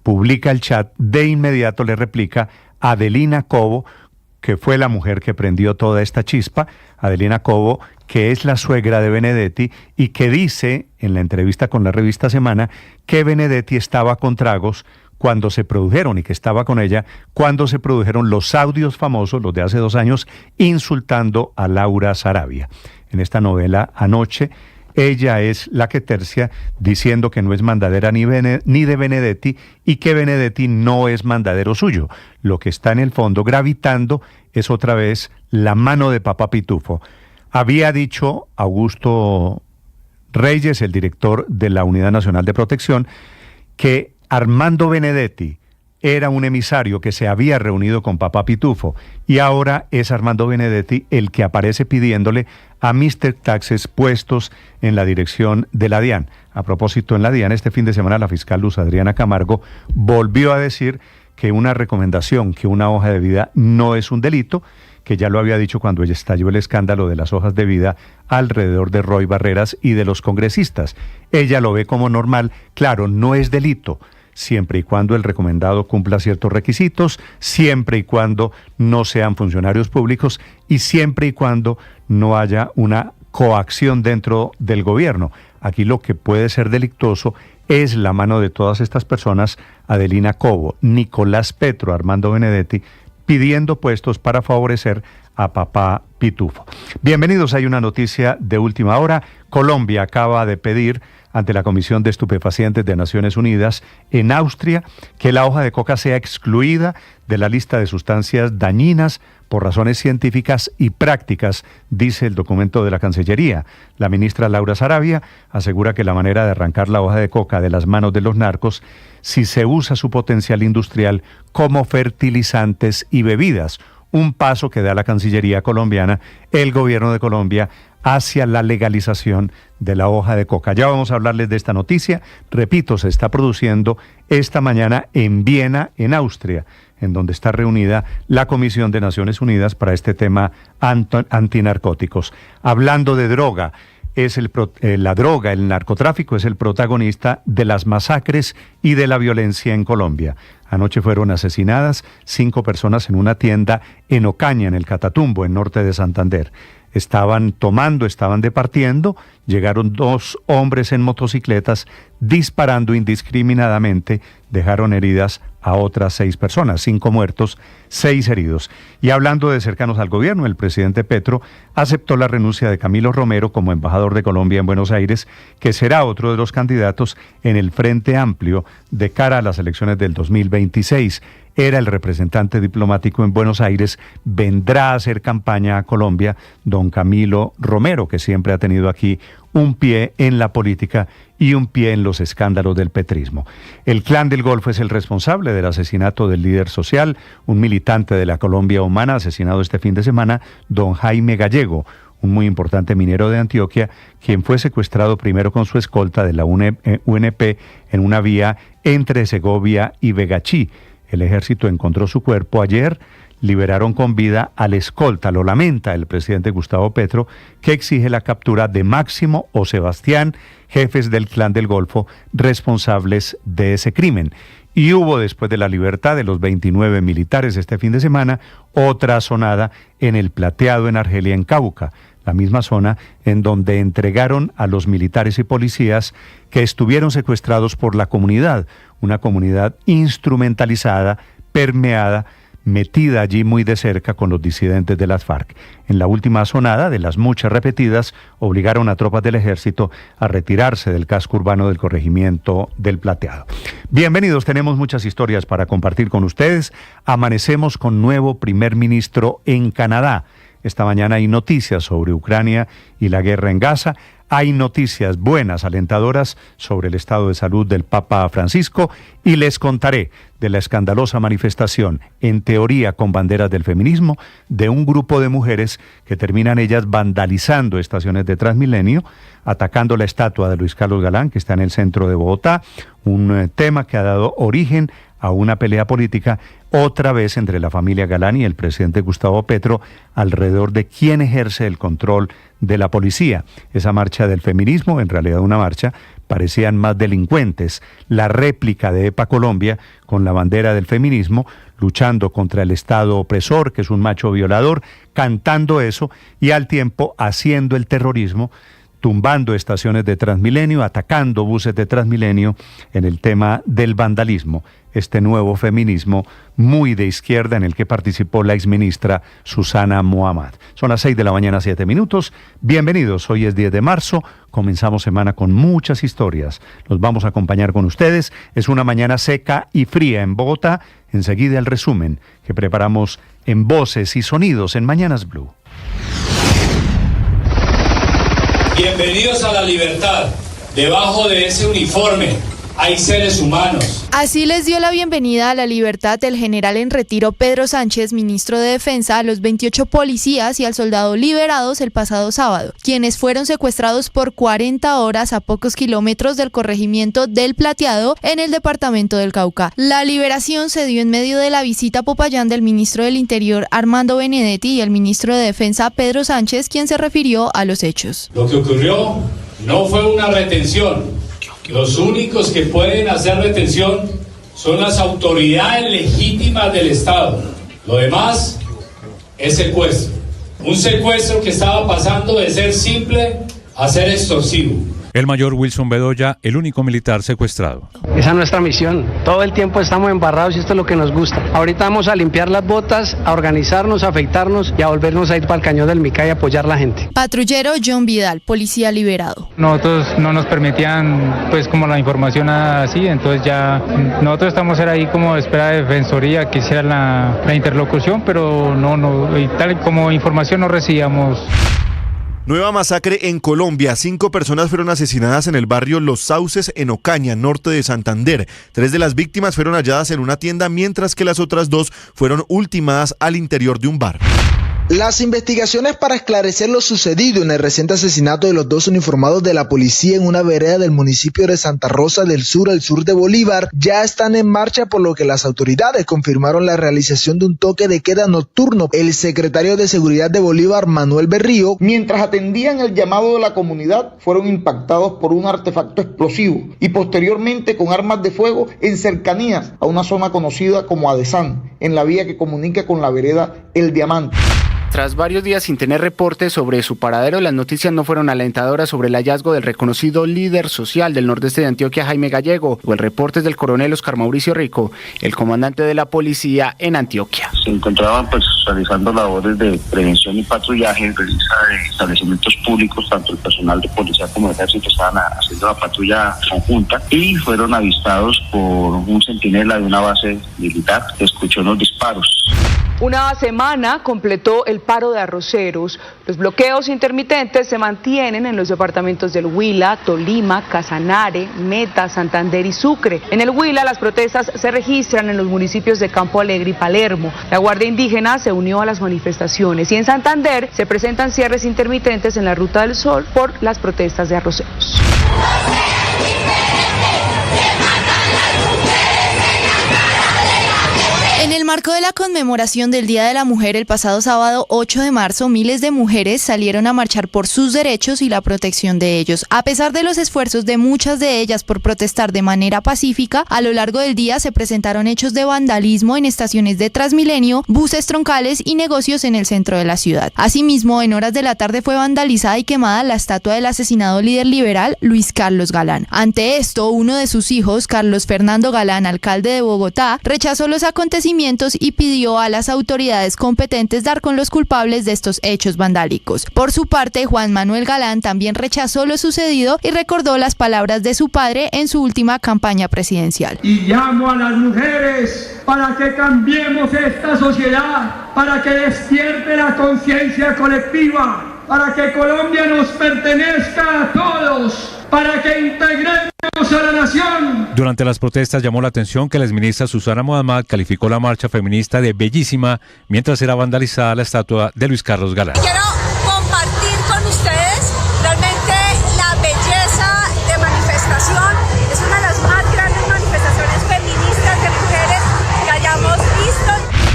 publica el chat, de inmediato le replica Adelina Cobo, que fue la mujer que prendió toda esta chispa, Adelina Cobo, que es la suegra de Benedetti y que dice en la entrevista con la revista Semana que Benedetti estaba con tragos cuando se produjeron y que estaba con ella cuando se produjeron los audios famosos, los de hace 2 años, insultando a Laura Sarabia. En esta novela Anoche, ella es la que tercia diciendo que no es mandadera ni de Benedetti y que Benedetti no es mandadero suyo. Lo que está en el fondo gravitando es otra vez la mano de Papá Pitufo. Había dicho Augusto Reyes, el director de la Unidad Nacional de Protección, que Armando Benedetti era un emisario que se había reunido con Papá Pitufo y ahora es Armando Benedetti el que aparece pidiéndole a Mr. Taxes puestos en la dirección de la DIAN. A propósito, en la DIAN este fin de semana la fiscal Luz Adriana Camargo volvió a decir que una recomendación, que una hoja de vida no es un delito, que ya lo había dicho cuando ella estalló el escándalo de las hojas de vida alrededor de Roy Barreras y de los congresistas. Ella lo ve como normal, claro, no es delito, siempre y cuando el recomendado cumpla ciertos requisitos, siempre y cuando no sean funcionarios públicos y siempre y cuando no haya una coacción dentro del gobierno. Aquí lo que puede ser delictuoso es la mano de todas estas personas, Adelina Cobo, Nicolás Petro, Armando Benedetti, pidiendo puestos para favorecer a Papá Pitufo. Bienvenidos, hay una noticia de última hora. Colombia acaba de pedir ante la Comisión de Estupefacientes de Naciones Unidas en Austria que la hoja de coca sea excluida de la lista de sustancias dañinas por razones científicas y prácticas, dice el documento de la Cancillería. La ministra Laura Sarabia asegura que la manera de arrancar la hoja de coca de las manos de los narcos, si se usa su potencial industrial como fertilizantes y bebidas, un paso que da la Cancillería colombiana, el gobierno de Colombia, hacia la legalización de la hoja de coca. Ya vamos a hablarles de esta noticia. Repito, se está produciendo esta mañana en Viena, en Austria, en donde está reunida la Comisión de Naciones Unidas para este tema antinarcóticos. Hablando de droga, el narcotráfico es el protagonista de las masacres y de la violencia en Colombia. Anoche fueron asesinadas 5 personas en una tienda en Ocaña, en el Catatumbo, en norte de Santander. Estaban departiendo, llegaron 2 hombres en motocicletas disparando indiscriminadamente, dejaron heridas a otras 6 personas, 5 muertos, 6 heridos. Y hablando de cercanos al gobierno, el presidente Petro aceptó la renuncia de Camilo Romero como embajador de Colombia en Buenos Aires, que será otro de los candidatos en el Frente Amplio de cara a las elecciones del 2026. Era el representante diplomático en Buenos Aires, vendrá a hacer campaña a Colombia don Camilo Romero, que siempre ha tenido aquí un pie en la política y un pie en los escándalos del petrismo. El Clan del Golfo es el responsable del asesinato del líder social, un militante de la Colombia Humana, asesinado este fin de semana, don Jaime Gallego, un muy importante minero de Antioquia, quien fue secuestrado primero con su escolta de la UNP en una vía entre Segovia y Vegachí. El ejército encontró su cuerpo ayer, liberaron con vida al escolta. Lo lamenta el presidente Gustavo Petro, que exige la captura de Máximo o Sebastián, jefes del Clan del Golfo, responsables de ese crimen. Y hubo, después de la libertad de los 29 militares este fin de semana, otra asonada en el Plateado, en Argelia, en Cauca, la misma zona en donde entregaron a los militares y policías que estuvieron secuestrados por la comunidad, una comunidad instrumentalizada, permeada, metida allí muy de cerca con los disidentes de las FARC. En la última asonada, de las muchas repetidas, obligaron a tropas del ejército a retirarse del casco urbano del corregimiento del Plateado. Bienvenidos, tenemos muchas historias para compartir con ustedes. Amanecemos con nuevo primer ministro en Canadá. Esta mañana hay noticias sobre Ucrania y la guerra en Gaza. Hay noticias buenas, alentadoras, sobre el estado de salud del Papa Francisco, y les contaré de la escandalosa manifestación, en teoría con banderas del feminismo, de un grupo de mujeres que terminan ellas vandalizando estaciones de Transmilenio, atacando la estatua de Luis Carlos Galán, que está en el centro de Bogotá, un tema que ha dado origen a una pelea política, otra vez entre la familia Galán y el presidente Gustavo Petro, alrededor de quién ejerce el control de la policía. Esa marcha del feminismo, en realidad una marcha, parecían más delincuentes. La réplica de EPA Colombia, con la bandera del feminismo, luchando contra el Estado opresor, que es un macho violador, cantando eso y al tiempo haciendo el terrorismo, tumbando estaciones de Transmilenio, atacando buses de Transmilenio, en el tema del vandalismo, este nuevo feminismo muy de izquierda en el que participó la exministra Susana Muhammad. Son las 6 de la mañana, 7 minutos. Bienvenidos, hoy es 10 de marzo, comenzamos semana con muchas historias. Los vamos a acompañar con ustedes. Es una mañana seca y fría en Bogotá. Enseguida el resumen que preparamos en Voces y Sonidos en Mañanas Blue. Bienvenidos a la libertad. Debajo de ese uniforme hay seres humanos. Así les dio la bienvenida a la libertad el general en retiro Pedro Sánchez, ministro de Defensa, a los 28 policías y al soldado liberados el pasado sábado, quienes fueron secuestrados por 40 horas a pocos kilómetros del corregimiento del Plateado en el departamento del Cauca. La liberación se dio en medio de la visita a Popayán del ministro del Interior Armando Benedetti y el ministro de Defensa Pedro Sánchez, quien se refirió a los hechos. Lo que ocurrió no fue una retención. Los únicos que pueden hacer retención son las autoridades legítimas del Estado. Lo demás es secuestro. Un secuestro que estaba pasando de ser simple a ser extorsivo. El mayor Wilson Bedoya, el único militar secuestrado. Esa es nuestra misión. Todo el tiempo estamos embarrados y esto es lo que nos gusta. Ahorita vamos a limpiar las botas, a organizarnos, a afeitarnos y a volvernos a ir para el cañón del Micay a apoyar a la gente. Patrullero John Vidal, policía liberado. Nosotros no nos permitían pues como la información así, entonces ya nosotros estamos ahí como espera de defensoría que hiciera la interlocución, pero no, y tal como información no recibíamos. Nueva masacre en Colombia. 5 personas fueron asesinadas en el barrio Los Sauces, en Ocaña, norte de Santander. 3 de las víctimas fueron halladas en una tienda, mientras que las otras 2 fueron ultimadas al interior de un bar. Las investigaciones para esclarecer lo sucedido en el reciente asesinato de los 2 uniformados de la policía en una vereda del municipio de Santa Rosa del Sur, al sur de Bolívar, ya están en marcha, por lo que las autoridades confirmaron la realización de un toque de queda nocturno. El secretario de Seguridad de Bolívar, Manuel Berrío, mientras atendían el llamado de la comunidad, fueron impactados por un artefacto explosivo y posteriormente con armas de fuego en cercanías a una zona conocida como Adesán, en la vía que comunica con la vereda El Diamante. Tras varios días sin tener reportes sobre su paradero, las noticias no fueron alentadoras sobre el hallazgo del reconocido líder social del nordeste de Antioquia, Jaime Gallego, o el reporte del coronel Oscar Mauricio Rico, el comandante de la policía en Antioquia. Se encontraban realizando labores de prevención y patrullaje en de establecimientos públicos, tanto el personal de policía como el ejército estaban haciendo la patrulla conjunta y fueron avistados por un centinela de una base militar que escuchó unos disparos. Una semana completó el paro de arroceros. Los bloqueos intermitentes se mantienen en los departamentos del Huila, Tolima, Casanare, Meta, Santander y Sucre. En el Huila las protestas se registran en los municipios de Campo Alegre y Palermo. La Guardia Indígena se unió a las manifestaciones y en Santander se presentan cierres intermitentes en la Ruta del Sol por las protestas de arroceros. En el marco de la conmemoración del Día de la Mujer el pasado sábado 8 de marzo, miles de mujeres salieron a marchar por sus derechos y la protección de ellos. A pesar de los esfuerzos de muchas de ellas por protestar de manera pacífica, a lo largo del día se presentaron hechos de vandalismo en estaciones de Transmilenio, buses troncales y negocios en el centro de la ciudad. Asimismo, en horas de la tarde fue vandalizada y quemada la estatua del asesinado líder liberal Luis Carlos Galán. Ante esto, uno de sus hijos, Carlos Fernando Galán, alcalde de Bogotá, rechazó los acontecimientos y pidió a las autoridades competentes dar con los culpables de estos hechos vandálicos. Por su parte, Juan Manuel Galán también rechazó lo sucedido y recordó las palabras de su padre en su última campaña presidencial. Y llamo a las mujeres para que cambiemos esta sociedad, para que despierte la conciencia colectiva, para que Colombia nos pertenezca a todos, para que integremos a la nación. Durante las protestas llamó la atención que la exministra Susana Muhammad calificó la marcha feminista de bellísima mientras era vandalizada la estatua de Luis Carlos Galán. Quiero compartir con ustedes realmente la belleza de manifestación. Es una de las más grandes manifestaciones feministas de mujeres que hayamos visto.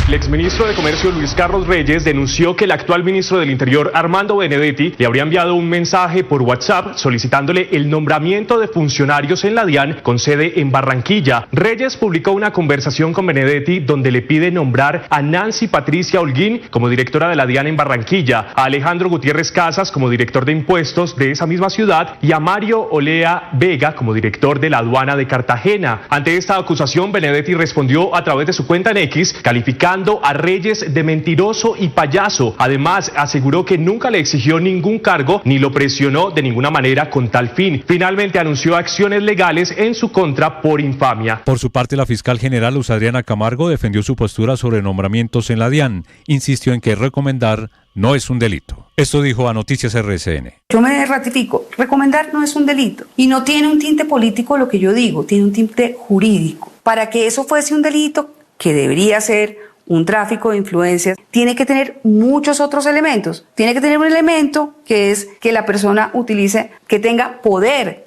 El exministro de Comercio Luis Carlos Reyes denunció que el actual ministro del Interior Armando Benedetti le habría enviado un mensaje por WhatsApp solicitándole el nombramiento de funcionarios en la DIAN con sede en Barranquilla. Reyes publicó una conversación con Benedetti donde le pide nombrar a Nancy Patricia Holguín como directora de la DIAN en Barranquilla, a Alejandro Gutiérrez Casas como director de impuestos de esa misma ciudad y a Mario Olea Vega como director de la aduana de Cartagena. Ante esta acusación, Benedetti respondió a través de su cuenta en X, calificando a Reyes de mentiroso y payaso. Además, aseguró que nunca le exigió ningún cargo ni lo presionó de ninguna manera con tal fin. Finalmente anunció acciones legales en su contra por infamia. Por su parte, la fiscal general Luz Adriana Camargo defendió su postura sobre nombramientos en la DIAN. Insistió en que recomendar no es un delito. Esto dijo a Noticias RCN. Yo me ratifico, recomendar no es un delito y no tiene un tinte político lo que yo digo, tiene un tinte jurídico. Para que eso fuese un delito, que debería ser un tráfico de influencias, tiene que tener muchos otros elementos. Tiene que tener un elemento que es que la persona utilice, que tenga poder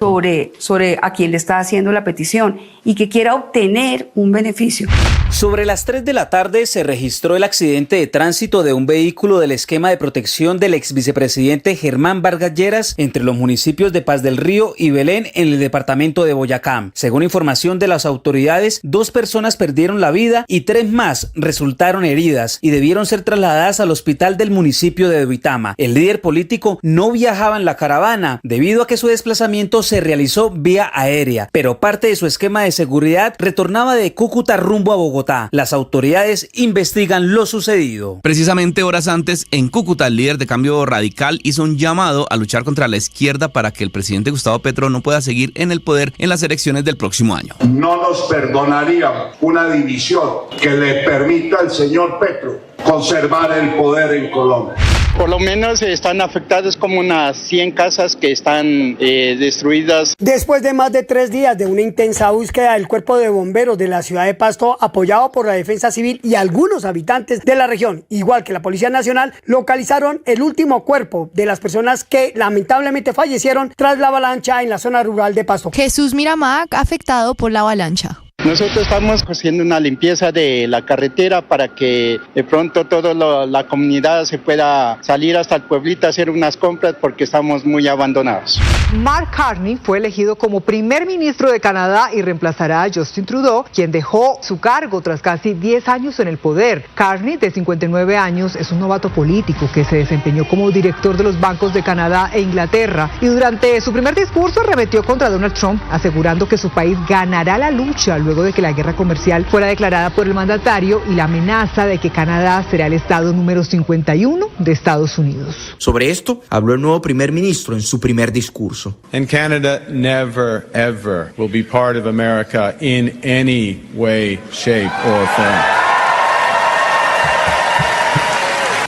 sobre a quien le está haciendo la petición y que quiera obtener un beneficio. Sobre las 3 de la tarde se registró el accidente de tránsito de un vehículo del esquema de protección del ex vicepresidente Germán Vargas Lleras entre los municipios de Paz del Río y Belén en el departamento de Boyacá. Según información de las autoridades, 2 personas perdieron la vida y 3 más resultaron resultaron heridas y debieron ser trasladadas al hospital del municipio de Duitama. El líder político no viajaba en la caravana debido a que su desplazamiento se realizó vía aérea, pero parte de su esquema de seguridad retornaba de Cúcuta rumbo a Bogotá. Las autoridades investigan lo sucedido. Precisamente horas antes, en Cúcuta, el líder de Cambio Radical hizo un llamado a luchar contra la izquierda para que el presidente Gustavo Petro no pueda seguir en el poder en las elecciones del próximo año. No nos perdonaría una división que le permita al señor Petro conservar el poder en Colombia. Por lo menos están afectadas como unas 100 casas que están destruidas. Después de más de 3 días de una intensa búsqueda, el Cuerpo de Bomberos de la ciudad de Pasto, apoyado por la Defensa Civil y algunos habitantes de la región, igual que la Policía Nacional, localizaron el último cuerpo de las personas que lamentablemente fallecieron tras la avalancha en la zona rural de Pasto. Jesús Miramac, afectado por la avalancha. Nosotros estamos haciendo una limpieza de la carretera para que de pronto toda la comunidad se pueda salir hasta el pueblito a hacer unas compras porque estamos muy abandonados. Mark Carney fue elegido como primer ministro de Canadá y reemplazará a Justin Trudeau, quien dejó su cargo tras casi 10 años en el poder. Carney, de 59 años, es un novato político que se desempeñó como director de los bancos de Canadá e Inglaterra y durante su primer discurso arremetió contra Donald Trump, asegurando que su país ganará la lucha luego de que la guerra comercial fuera declarada por el mandatario y la amenaza de que Canadá será el estado número 51 de Estados Unidos. Sobre esto habló el nuevo primer ministro en su primer discurso. And Canada never ever will be part of America in any way, shape or form.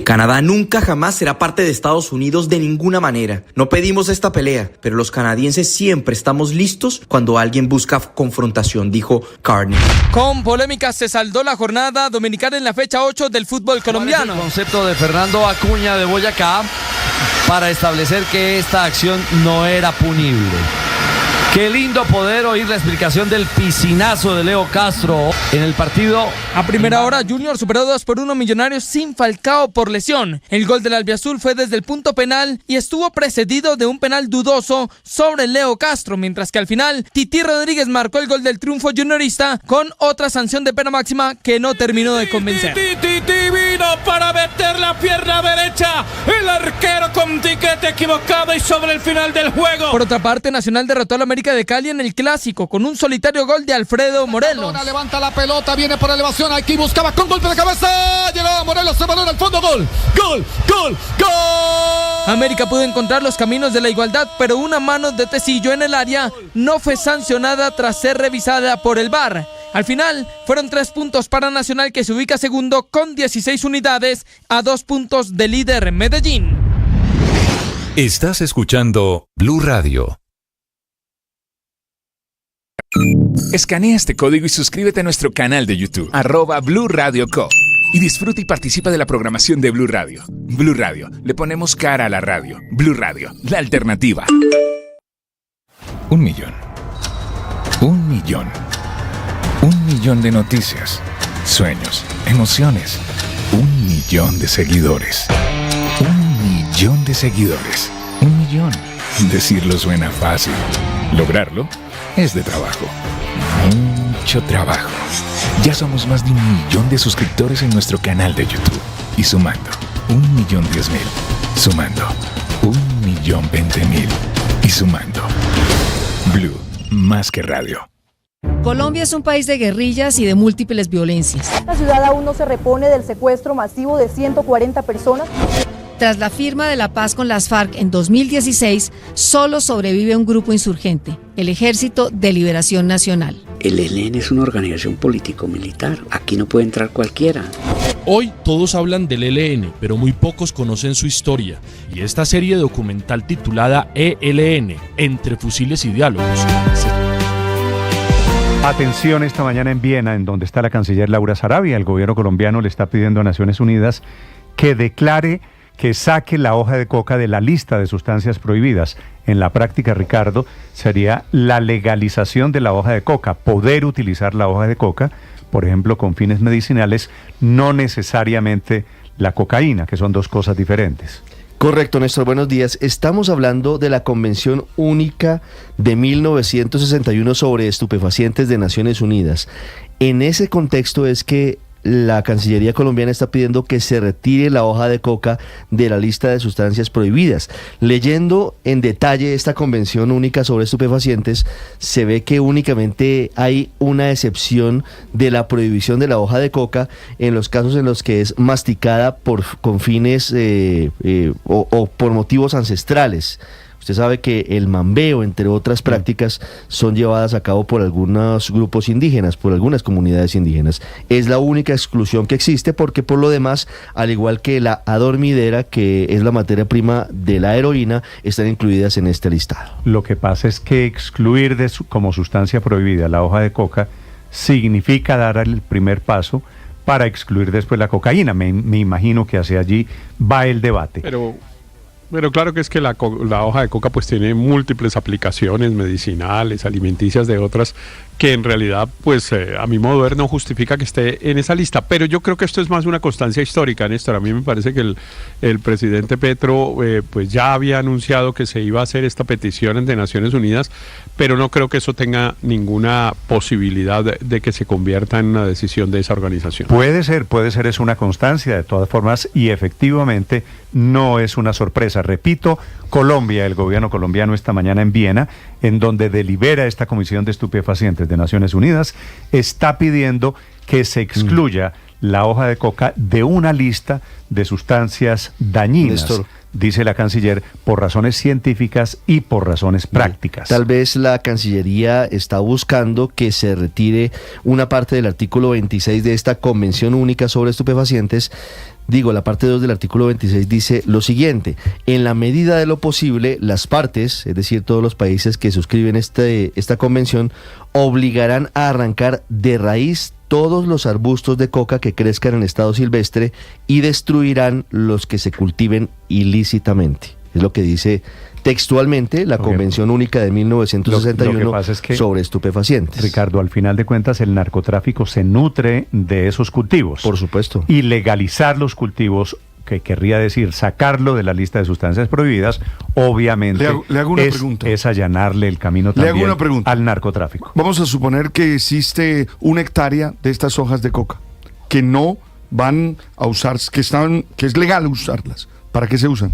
Canadá nunca jamás será parte de Estados Unidos de ninguna manera. No pedimos esta pelea, pero los canadienses siempre estamos listos cuando alguien busca confrontación, dijo Carney. Con polémicas se saldó la jornada dominical en la fecha 8 del fútbol colombiano. El concepto de Fernando Acuña de Boyacá para establecer que esta acción no era punible. Qué lindo poder oír la explicación del piscinazo de Leo Castro en el partido. A primera hora, Junior superó 2-1 Millonarios sin Falcao por lesión. El gol del albiazul fue desde el punto penal y estuvo precedido de un penal dudoso sobre Leo Castro, mientras que al final, Titi Rodríguez marcó el gol del triunfo juniorista con otra sanción de pena máxima que no terminó de convencer. Titi vino para meter la pierna derecha. El arquero con tiquete equivocado y sobre el final del juego. Por otra parte, Nacional derrotó a la América de Cali en el Clásico con un solitario gol de Alfredo Morelos. Levanta la pelota, viene por elevación, aquí buscaba con golpe de cabeza, llegaba Morelos, se balón al fondo, gol. América pudo encontrar los caminos de la igualdad, pero una mano de Tecillo en el área no fue sancionada tras ser revisada por el VAR. Al final, fueron 3 puntos para Nacional, que se ubica segundo con 16 unidades a 2 puntos del líder Medellín. Estás escuchando Blue Radio. Escanea este código y suscríbete a nuestro canal de YouTube, @Blue Radio Co. Y disfruta y participa de la programación de Blue Radio. Blue Radio, le ponemos cara a la radio. Blue Radio, la alternativa. 1 millón. 1 millón. 1 millón de noticias, sueños, emociones. 1 millón de seguidores. 1 millón de seguidores. 1 millón. Decirlo suena fácil. Lograrlo es de trabajo. Mucho trabajo. Ya somos más de 1 millón de suscriptores en nuestro canal de YouTube. Y sumando, 1.010.000. Sumando, 1.020.000. Y sumando. Blue, más que radio. Colombia es un país de guerrillas y de múltiples violencias. La ciudad aún no se repone del secuestro masivo de 140 personas. Tras la firma de la paz con las FARC en 2016, solo sobrevive un grupo insurgente, el Ejército de Liberación Nacional. El ELN es una organización político-militar. Aquí no puede entrar cualquiera. Hoy todos hablan del ELN, pero muy pocos conocen su historia. Y esta serie documental titulada ELN, Entre Fusiles y Diálogos. Atención esta mañana en Viena, en donde está la canciller Laura Sarabia. El gobierno colombiano le está pidiendo a Naciones Unidas que declare, que saque la hoja de coca de la lista de sustancias prohibidas. En la práctica, Ricardo, sería la legalización de la hoja de coca, poder utilizar la hoja de coca, por ejemplo, con fines medicinales, no necesariamente la cocaína, que son 2 cosas diferentes. Correcto, Néstor, buenos días. Estamos hablando de la Convención Única de 1961 sobre estupefacientes de Naciones Unidas. En ese contexto es que la Cancillería colombiana está pidiendo que se retire la hoja de coca de la lista de sustancias prohibidas. Leyendo en detalle esta convención única sobre estupefacientes, se ve que únicamente hay una excepción de la prohibición de la hoja de coca en los casos en los que es masticada con fines o por motivos ancestrales. Usted sabe que el mambeo, entre otras prácticas, son llevadas a cabo por algunos grupos indígenas, por algunas comunidades indígenas. Es la única exclusión que existe porque por lo demás, al igual que la adormidera, que es la materia prima de la heroína, están incluidas en este listado. Lo que pasa es que excluir como sustancia prohibida la hoja de coca significa dar el primer paso para excluir después la cocaína. Me imagino que hacia allí va el debate. Pero claro que es que la hoja de coca pues tiene múltiples aplicaciones medicinales, alimenticias de otras, que en realidad pues a mi modo de ver no justifica que esté en esa lista. Pero yo creo que esto es más una constancia histórica, Néstor. A mí me parece que el presidente Petro pues ya había anunciado que se iba a hacer esta petición ante Naciones Unidas, pero no creo que eso tenga ninguna posibilidad de que se convierta en una decisión de esa organización. Puede ser, es una constancia de todas formas y efectivamente no es una sorpresa. Repito, Colombia, el gobierno colombiano esta mañana en Viena, en donde delibera esta Comisión de Estupefacientes de Naciones Unidas, está pidiendo que se excluya la hoja de coca de una lista de sustancias dañinas, Néstor, dice la canciller, por razones científicas y por razones prácticas. Tal vez la Cancillería está buscando que se retire una parte del artículo 26 de esta Convención Única sobre Estupefacientes. La parte 2 del artículo 26 dice lo siguiente: en la medida de lo posible, las partes, es decir, todos los países que suscriben esta convención, obligarán a arrancar de raíz todos los arbustos de coca que crezcan en estado silvestre y destruirán los que se cultiven ilícitamente. Es lo que dice textualmente la Convención Única de 1961 sobre estupefacientes. Ricardo, al final de cuentas el narcotráfico se nutre de esos cultivos. Por supuesto. Y legalizar los cultivos, que querría decir sacarlo de la lista de sustancias prohibidas, obviamente le hago una pregunta. Es allanarle el camino también al narcotráfico. Vamos a suponer que existe 1 hectárea de estas hojas de coca que no van a usar, que es legal usarlas. ¿Para qué se usan?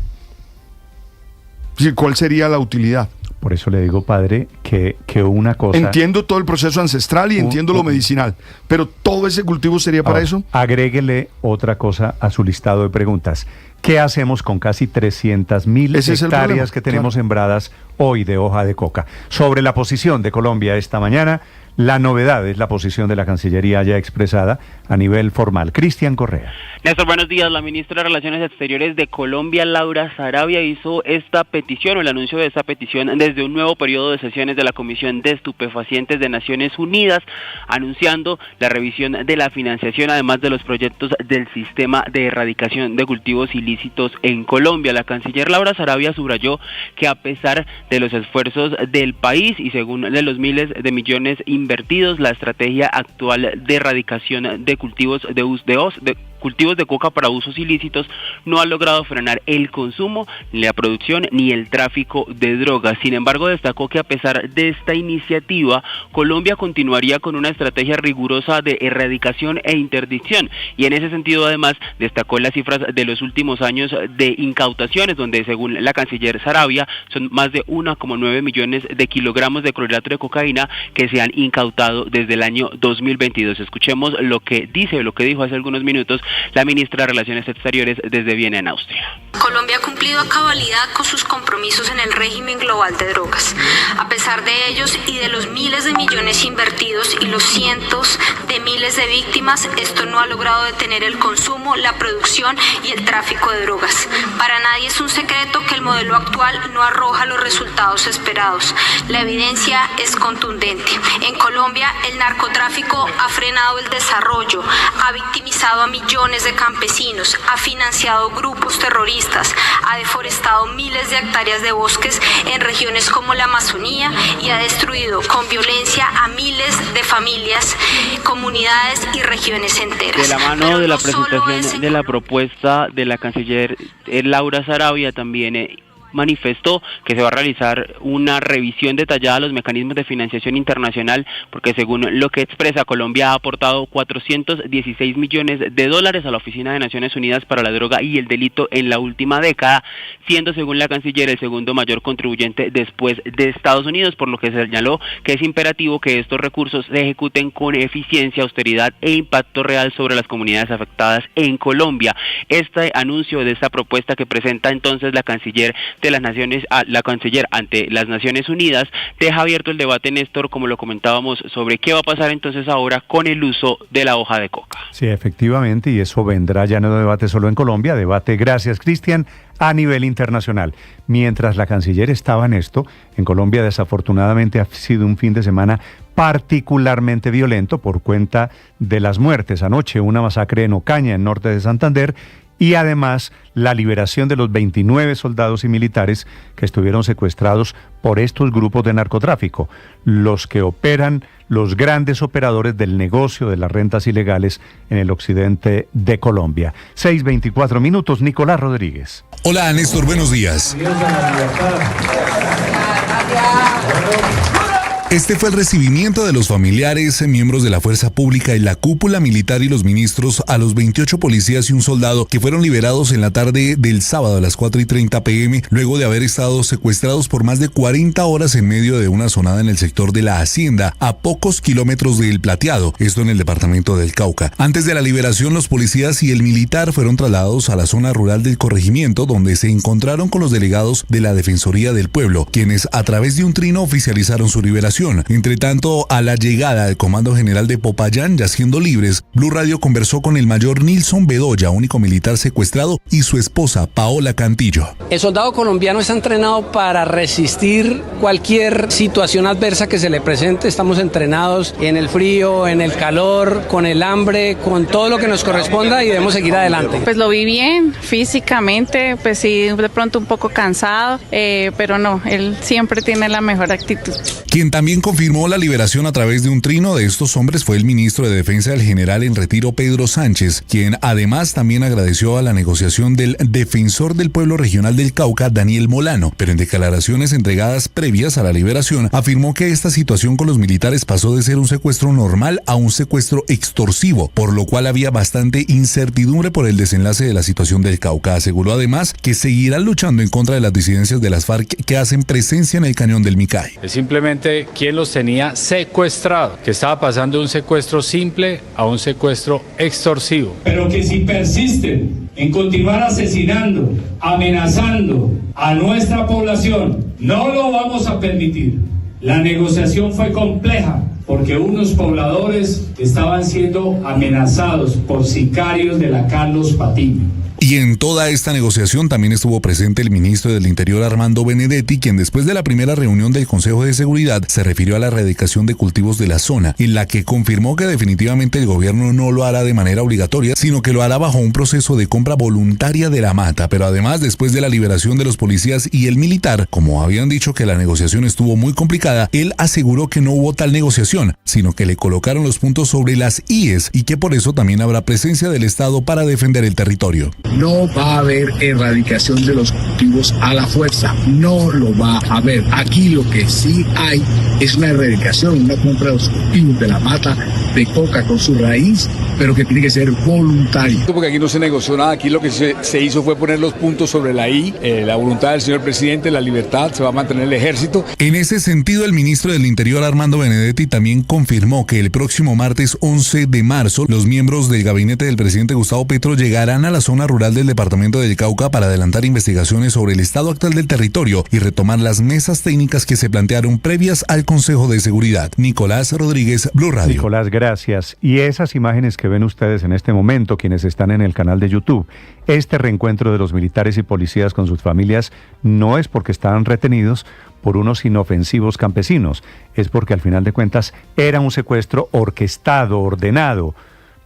¿Cuál sería la utilidad? Por eso le digo, padre, que una cosa... Entiendo todo el proceso ancestral y entiendo lo medicinal, pero ¿todo ese cultivo sería para eso? Agréguele otra cosa a su listado de preguntas. ¿Qué hacemos con casi 300.000 hectáreas que tenemos sembradas hoy de hoja de coca? Sobre la posición de Colombia esta mañana, la novedad es la posición de la Cancillería ya expresada a nivel formal. Cristian Correa. Néstor, buenos días. La ministra de Relaciones Exteriores de Colombia, Laura Sarabia, hizo esta petición o el anuncio de esta petición desde un nuevo periodo de sesiones de la Comisión de Estupefacientes de Naciones Unidas, anunciando la revisión de la financiación, además de los proyectos del sistema de erradicación de cultivos ilícitos en Colombia. La canciller Laura Sarabia subrayó que a pesar de los esfuerzos del país y según de los miles de millones invertidos, la estrategia actual de erradicación de cultivos cultivos de coca para usos ilícitos no ha logrado frenar el consumo, ni la producción, ni el tráfico de drogas. Sin embargo, destacó que a pesar de esta iniciativa, Colombia continuaría con una estrategia rigurosa de erradicación e interdicción, y en ese sentido además destacó las cifras de los últimos años de incautaciones, donde según la canciller Sarabia son más de 1,9 millones de kilogramos de clorhidrato de cocaína que se han incautado desde el año 2022. Escuchemos lo que dijo hace algunos minutos la ministra de Relaciones Exteriores desde Viena, en Austria. Colombia ha cumplido a cabalidad con sus compromisos en el régimen global de drogas. A pesar de ellos y de los miles de millones invertidos y los cientos de miles de víctimas, esto no ha logrado detener el consumo, la producción y el tráfico de drogas. Para nadie es un secreto que el modelo actual no arroja los resultados esperados. La evidencia es contundente. En Colombia, el narcotráfico ha frenado el desarrollo, ha victimizado a millones de campesinos, ha financiado grupos terroristas, ha deforestado miles de hectáreas de bosques en regiones como la Amazonía y ha destruido con violencia a miles de familias, comunidades y regiones enteras. De la mano de la presentación de la propuesta de la canciller Laura Sarabia, también manifestó que se va a realizar una revisión detallada a los mecanismos de financiación internacional, porque según lo que expresa, Colombia ha aportado $416 millones a la Oficina de Naciones Unidas para la Droga y el Delito en la última década, siendo, según la canciller, el segundo mayor contribuyente después de Estados Unidos, por lo que se señaló que es imperativo que estos recursos se ejecuten con eficiencia, austeridad e impacto real sobre las comunidades afectadas en Colombia. Este anuncio de esta propuesta que presenta entonces la canciller ante las Naciones Unidas deja abierto el debate, Néstor, como lo comentábamos, sobre qué va a pasar entonces ahora con el uso de la hoja de coca. Sí, efectivamente, y eso vendrá ya no debate solo en Colombia, debate, gracias Cristian, a nivel internacional. Mientras la canciller estaba en esto, en Colombia desafortunadamente ha sido un fin de semana particularmente violento por cuenta de las muertes. Anoche una masacre en Ocaña, en norte de Santander, y además la liberación de los 29 soldados y militares que estuvieron secuestrados por estos grupos de narcotráfico, los que operan, los grandes operadores del negocio de las rentas ilegales en el occidente de Colombia. 6:24 minutos, Nicolás Rodríguez. Hola, Néstor, buenos días. Este fue el recibimiento de los familiares, miembros de la fuerza pública y la cúpula militar y los ministros a los 28 policías y un soldado que fueron liberados en la tarde del sábado a las 4:30 p.m. luego de haber estado secuestrados por más de 40 horas en medio de una zonada en el sector de la Hacienda, a pocos kilómetros del Plateado, esto en el departamento del Cauca. Antes de la liberación, los policías y el militar fueron trasladados a la zona rural del corregimiento, donde se encontraron con los delegados de la Defensoría del Pueblo, quienes a través de un trino oficializaron su liberación. Entre tanto, a la llegada del Comando General de Popayán, ya siendo libres, Blue Radio conversó con el mayor Nilson Bedoya, único militar secuestrado, y su esposa, Paola Cantillo. El soldado colombiano está entrenado para resistir cualquier situación adversa que se le presente. Estamos entrenados en el frío, en el calor, con el hambre, con todo lo que nos corresponda y debemos seguir adelante. Pues lo vi bien, físicamente, pues sí, de pronto un poco cansado, pero no, él siempre tiene la mejor actitud. Quien también confirmó la liberación a través de un trino de estos hombres fue el ministro de Defensa del general en retiro, Pedro Sánchez, quien además también agradeció a la negociación del defensor del pueblo regional del Cauca, Daniel Molano, pero en declaraciones entregadas previas a la liberación afirmó que esta situación con los militares pasó de ser un secuestro normal a un secuestro extorsivo, por lo cual había bastante incertidumbre por el desenlace de la situación del Cauca. Aseguró además que seguirán luchando en contra de las disidencias de las FARC que hacen presencia en el cañón del Micay. Es simplemente quien los tenía secuestrados, que estaba pasando de un secuestro simple a un secuestro extorsivo. Pero que si persisten en continuar asesinando, amenazando a nuestra población, no lo vamos a permitir. La negociación fue compleja porque unos pobladores estaban siendo amenazados por sicarios de la Carlos Patiño. Y en toda esta negociación también estuvo presente el ministro del Interior, Armando Benedetti, quien después de la primera reunión del Consejo de Seguridad se refirió a la erradicación de cultivos de la zona, en la que confirmó que definitivamente el gobierno no lo hará de manera obligatoria, sino que lo hará bajo un proceso de compra voluntaria de la mata. Pero además, después de la liberación de los policías y el militar, como habían dicho que la negociación estuvo muy complicada, él aseguró que no hubo tal negociación, sino que le colocaron los puntos sobre las IES y que por eso también habrá presencia del Estado para defender el territorio. No va a haber erradicación de los cultivos a la fuerza, no lo va a haber. Aquí lo que sí hay es una erradicación, una compra de los cultivos de la mata de coca con su raíz, pero que tiene que ser voluntario. Porque aquí no se negoció nada, aquí lo que se hizo fue poner los puntos sobre la I, la voluntad del señor presidente, la libertad, se va a mantener el ejército. En ese sentido, el ministro del Interior, Armando Benedetti, también confirmó que el próximo martes 11 de marzo, los miembros del gabinete del presidente Gustavo Petro llegarán a la zona rural del departamento del Cauca para adelantar investigaciones sobre el estado actual del territorio y retomar las mesas técnicas que se plantearon previas al Consejo de Seguridad. Nicolás Rodríguez, Blue Radio. Nicolás, gracias. Y esas imágenes que ven ustedes en este momento, quienes están en el canal de YouTube, este reencuentro de los militares y policías con sus familias no es porque estaban retenidos por unos inofensivos campesinos, es porque al final de cuentas era un secuestro orquestado, ordenado,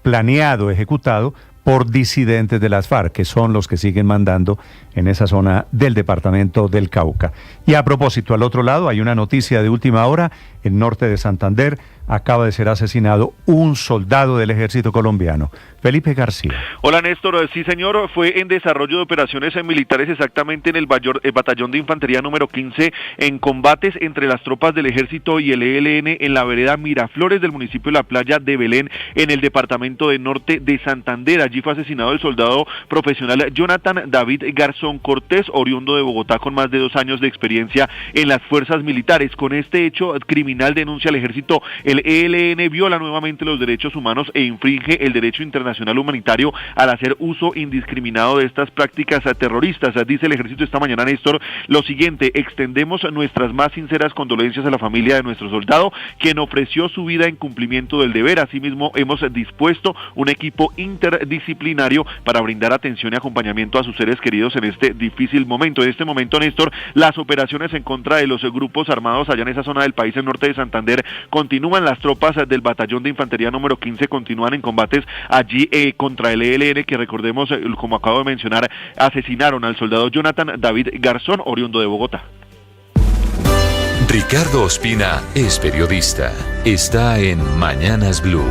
planeado, ejecutado por disidentes de las FARC, que son los que siguen mandando en esa zona del departamento del Cauca. Y a propósito, al otro lado hay una noticia de última hora. en norte de Santander, acaba de ser asesinado un soldado del ejército colombiano. Felipe García. Hola Néstor, sí señor, fue en desarrollo de operaciones militares exactamente en el batallón de infantería número 15 en combates entre las tropas del ejército y el ELN en la vereda Miraflores del municipio de La Playa de Belén en el departamento de Norte de Santander. Allí fue asesinado el soldado profesional Jonathan David Garzón Cortés, oriundo de Bogotá con más de 2 años de experiencia en las fuerzas militares. Con este hecho criminal denuncia el ejército, el ELN viola nuevamente los derechos humanos e infringe el derecho internacional humanitario al hacer uso indiscriminado de estas prácticas terroristas. Dice el ejército esta mañana, Néstor, lo siguiente: extendemos nuestras más sinceras condolencias a la familia de nuestro soldado, quien ofreció su vida en cumplimiento del deber. Asimismo, hemos dispuesto un equipo interdisciplinario para brindar atención y acompañamiento a sus seres queridos en este difícil momento. En este momento, Néstor, las operaciones en contra de los grupos armados allá en esa zona del país, en norte de Santander, continúan. Las tropas del batallón de infantería número 15 continúan en combates allí contra el ELN, que recordemos, como acabo de mencionar, asesinaron al soldado Jonathan David Garzón, oriundo de Bogotá. Ricardo Ospina es periodista. Está en Mañanas Blue.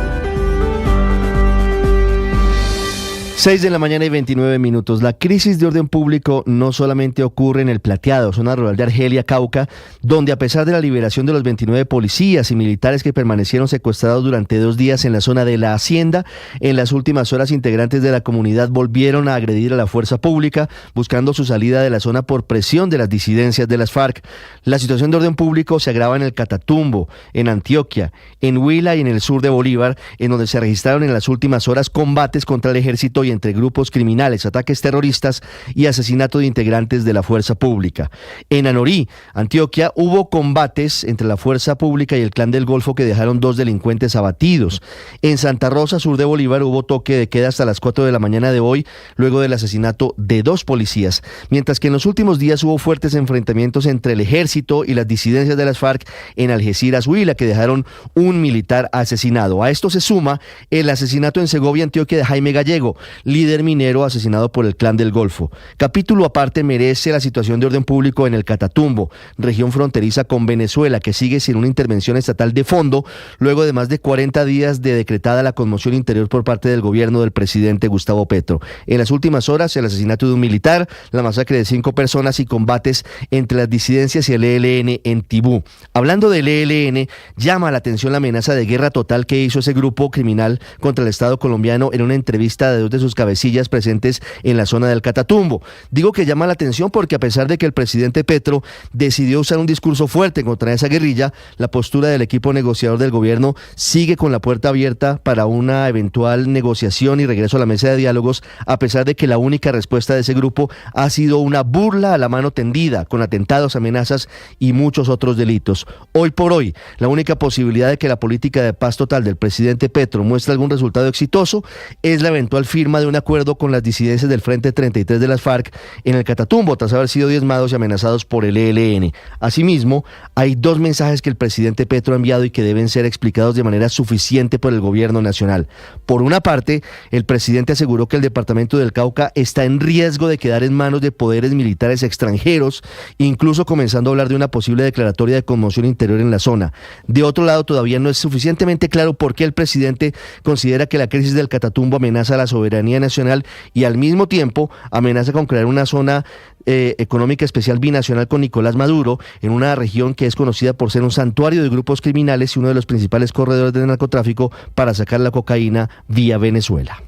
6:29 a.m. La crisis de orden público no solamente ocurre en El Plateado, zona rural de Argelia, Cauca, donde a pesar de la liberación de los 29 policías y militares que permanecieron secuestrados durante 2 días en la zona de la Hacienda, en las últimas horas integrantes de la comunidad volvieron a agredir a la fuerza pública, buscando su salida de la zona por presión de las disidencias de las FARC. La situación de orden público se agrava en el Catatumbo, en Antioquia, en Huila y en el sur de Bolívar, en donde se registraron en las últimas horas combates contra el ejército y entre grupos criminales, ataques terroristas y asesinato de integrantes de la fuerza pública. En Anorí, Antioquia, hubo combates entre la fuerza pública y el Clan del Golfo que dejaron 2 delincuentes abatidos. En Santa Rosa, sur de Bolívar, hubo toque de queda hasta las 4 de la mañana de hoy, luego del asesinato de 2 policías, mientras que en los últimos días hubo fuertes enfrentamientos entre el ejército y las disidencias de las FARC en Algeciras, Huila, que dejaron un militar asesinado. A esto se suma el asesinato en Segovia, Antioquia, de Jaime Gallego, líder minero asesinado por el Clan del Golfo. Capítulo aparte merece la situación de orden público en el Catatumbo, región fronteriza con Venezuela, que sigue sin una intervención estatal de fondo, luego de más de 40 días de decretada la conmoción interior por parte del gobierno del presidente Gustavo Petro. En las últimas horas, el asesinato de un militar, la masacre de 5 personas y combates entre las disidencias y el ELN en Tibú. Hablando del ELN, llama la atención la amenaza de guerra total que hizo ese grupo criminal contra el Estado colombiano en una entrevista de 2 de sus cabecillas presentes en la zona del Catatumbo. Digo que llama la atención porque a pesar de que el presidente Petro decidió usar un discurso fuerte contra esa guerrilla, la postura del equipo negociador del gobierno sigue con la puerta abierta para una eventual negociación y regreso a la mesa de diálogos, a pesar de que la única respuesta de ese grupo ha sido una burla a la mano tendida, con atentados, amenazas y muchos otros delitos. Hoy por hoy, la única posibilidad de que la política de paz total del presidente Petro muestre algún resultado exitoso es la eventual firma de un acuerdo con las disidencias del Frente 33 de las FARC en el Catatumbo, tras haber sido diezmados y amenazados por el ELN. Asimismo, hay 2 mensajes que el presidente Petro ha enviado y que deben ser explicados de manera suficiente por el gobierno nacional. Por una parte, el presidente aseguró que el departamento del Cauca está en riesgo de quedar en manos de poderes militares extranjeros, incluso comenzando a hablar de una posible declaratoria de conmoción interior en la zona. De otro lado, todavía no es suficientemente claro por qué el presidente considera que la crisis del Catatumbo amenaza a la soberanía nacional y al mismo tiempo amenaza con crear una zona económica especial binacional con Nicolás Maduro, en una región que es conocida por ser un santuario de grupos criminales y uno de los principales corredores del narcotráfico para sacar la cocaína vía Venezuela.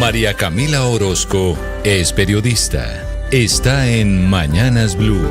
María Camila Orozco es periodista. Está en Mañanas Blue.